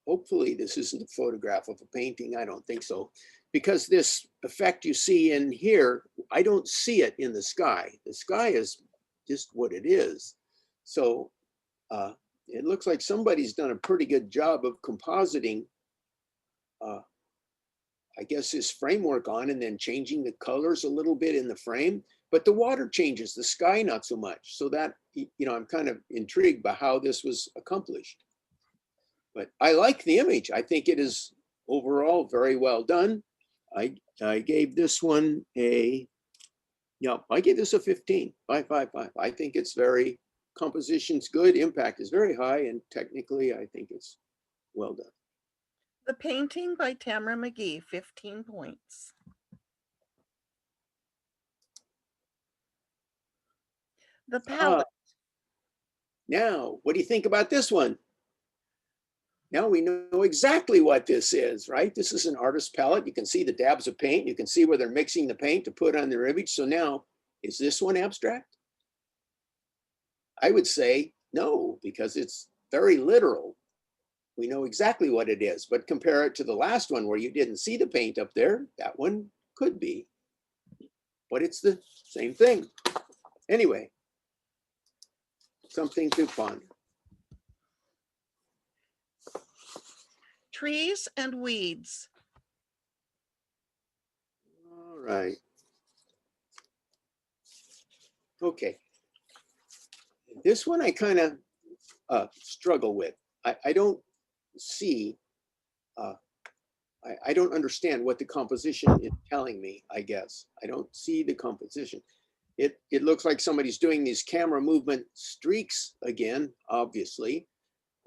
Hopefully this isn't a photograph of a painting. I don't think so. Because this effect you see in here, I don't see it in the sky. The sky is just what it is. So it looks like somebody's done a pretty good job of compositing, I guess, this framework on and then changing the colors a little bit in the frame. But the water changes, the sky not so much. So that, I'm kind of intrigued by how this was accomplished. But I like the image. I think it is overall very well done. I gave this one I gave this a 15, 5. I think it's very, composition's good, impact is very high, and technically I think it's well done. The painting by Tamara McGee, 15 points. The palette. Now, what do you think about this one? Now we know exactly what this is, right? This is an artist palette. You can see the dabs of paint. You can see where they're mixing the paint to put on their image. So now, is this one abstract? I would say no, because it's very literal. We know exactly what it is, but compare it to the last one where you didn't see the paint up there. That one could be, but it's the same thing. Anyway, something to ponder. Trees and weeds. All right. Okay. This one I kind of struggle with. I don't see, I don't understand what the composition is telling me, I guess. I don't see the composition. It looks like somebody's doing these camera movement streaks again, obviously.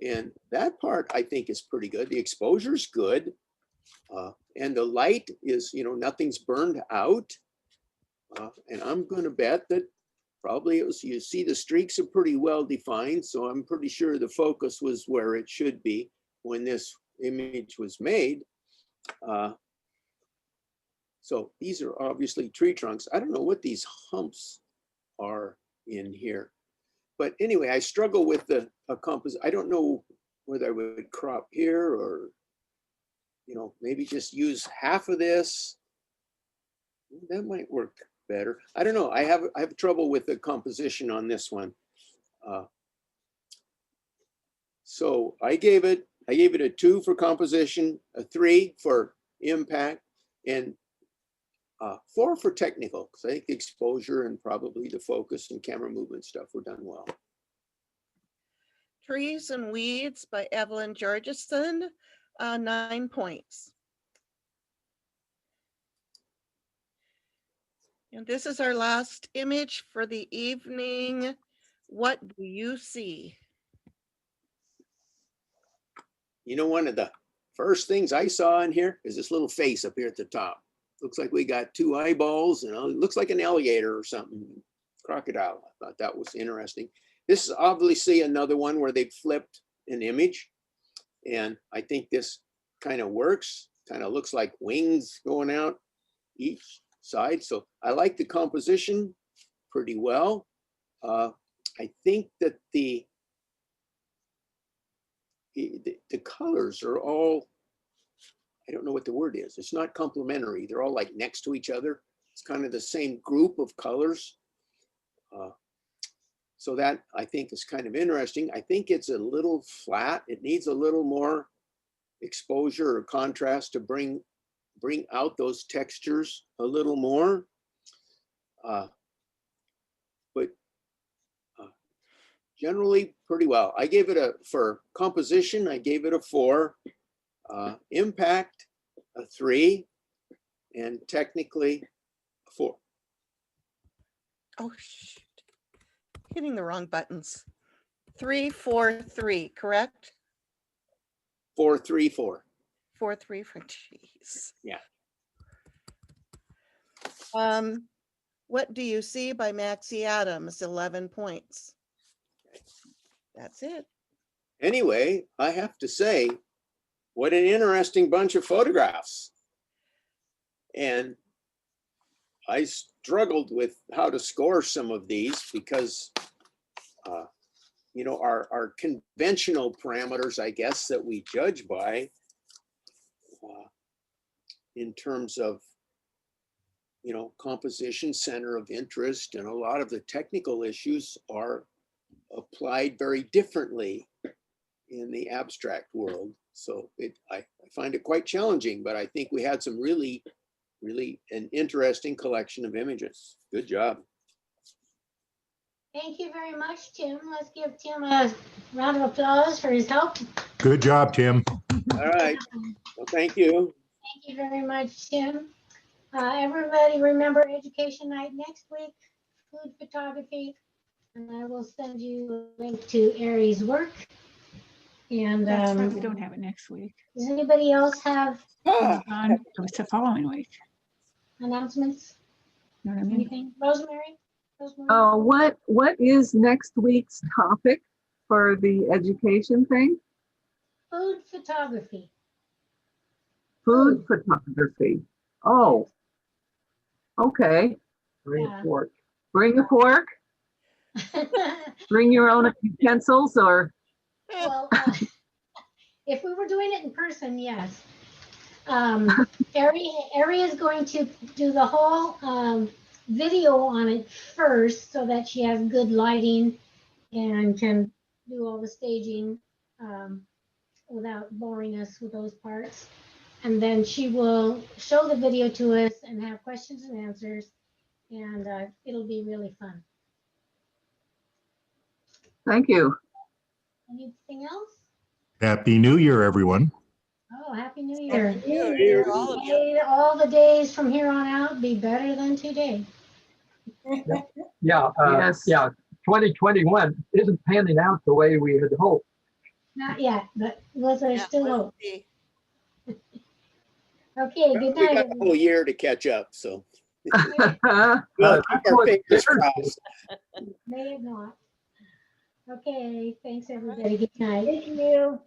And that part I think is pretty good. The exposure's good. And the light is, nothing's burned out. And I'm going to bet that probably you see the streaks are pretty well defined. So I'm pretty sure the focus was where it should be when this image was made. So these are obviously tree trunks. I don't know what these humps are in here. But anyway, I struggle with the composition. I don't know whether I would crop here or, maybe just use half of this. That might work better. I don't know. I have trouble with the composition on this one. So I gave it a 2 for composition, a 3 for impact, and 4 for technical, because I think the exposure and probably the focus and camera movement stuff were done well. Trees and Weeds by Evelyn Georgeson, 9 points. And this is our last image for the evening. What do you see? One of the first things I saw in here is this little face up here at the top. Looks like we got two eyeballs and it looks like an alligator or something. Crocodile. I thought that was interesting. This is obviously another one where they flipped an image. And I think this kind of works, kind of looks like wings going out each side. So I like the composition pretty well. I think that the colors are all, I don't know what the word is. It's not complementary. They're all like next to each other. It's kind of the same group of colors. So that I think is kind of interesting. I think it's a little flat. It needs a little more exposure or contrast to bring out those textures a little more. But generally pretty well. I gave it for composition, I gave it a 4. Impact, a 3. And technically, a 4. Oh, shoot. Hitting the wrong buttons. 3, 4, 3, correct? 4, 3, 4. 4, 3, 4, jeez. Yeah. What Do You See by Maxie Adams, 11 points. That's it. Anyway, I have to say, what an interesting bunch of photographs. And I struggled with how to score some of these because, you know, our conventional parameters, I guess, that we judge by in terms of, you know, composition, center of interest, and a lot of the technical issues are applied very differently in the abstract world. So I find it quite challenging, but I think we had some really an interesting collection of images. Good job. Thank you very much, Tim. Let's give Tim a round of applause for his help. Good job, Tim. All right. Well, thank you. Thank you very much, Tim. Everybody remember education night next week, food photography, and I will send you a link to Aries' work. And That's right, we don't have it next week. does anybody else have It's the following week. announcements? You know what I mean? Anything? Rosemary? Rosemary? What is next week's topic for the education thing? Food photography. Food photography. Oh, okay. Bring Yeah. a fork. Bring a fork? Bring your own utensils or? Well, if we were doing it in person, yes. Ari is going to do the whole video on it first so that she has good lighting and can do all the staging without boring us with those parts. And then she will show the video to us and have questions and answers, and it'll be really fun. Thank you. Anything else? Happy New Year, everyone. Oh, Happy New Year. Happy New Year, all of you. May all the days from here on out be better than today. Yeah, Yes. yeah, 2021 isn't panning out the way we had hoped. Not yet, but was there Yeah, still we'll hope? see. Okay, good We night. got a whole year to catch up, so everyone. we'll keep That's our what fingers scares me. crossed. May it not. Okay, thanks, everybody. Good night. Thank you.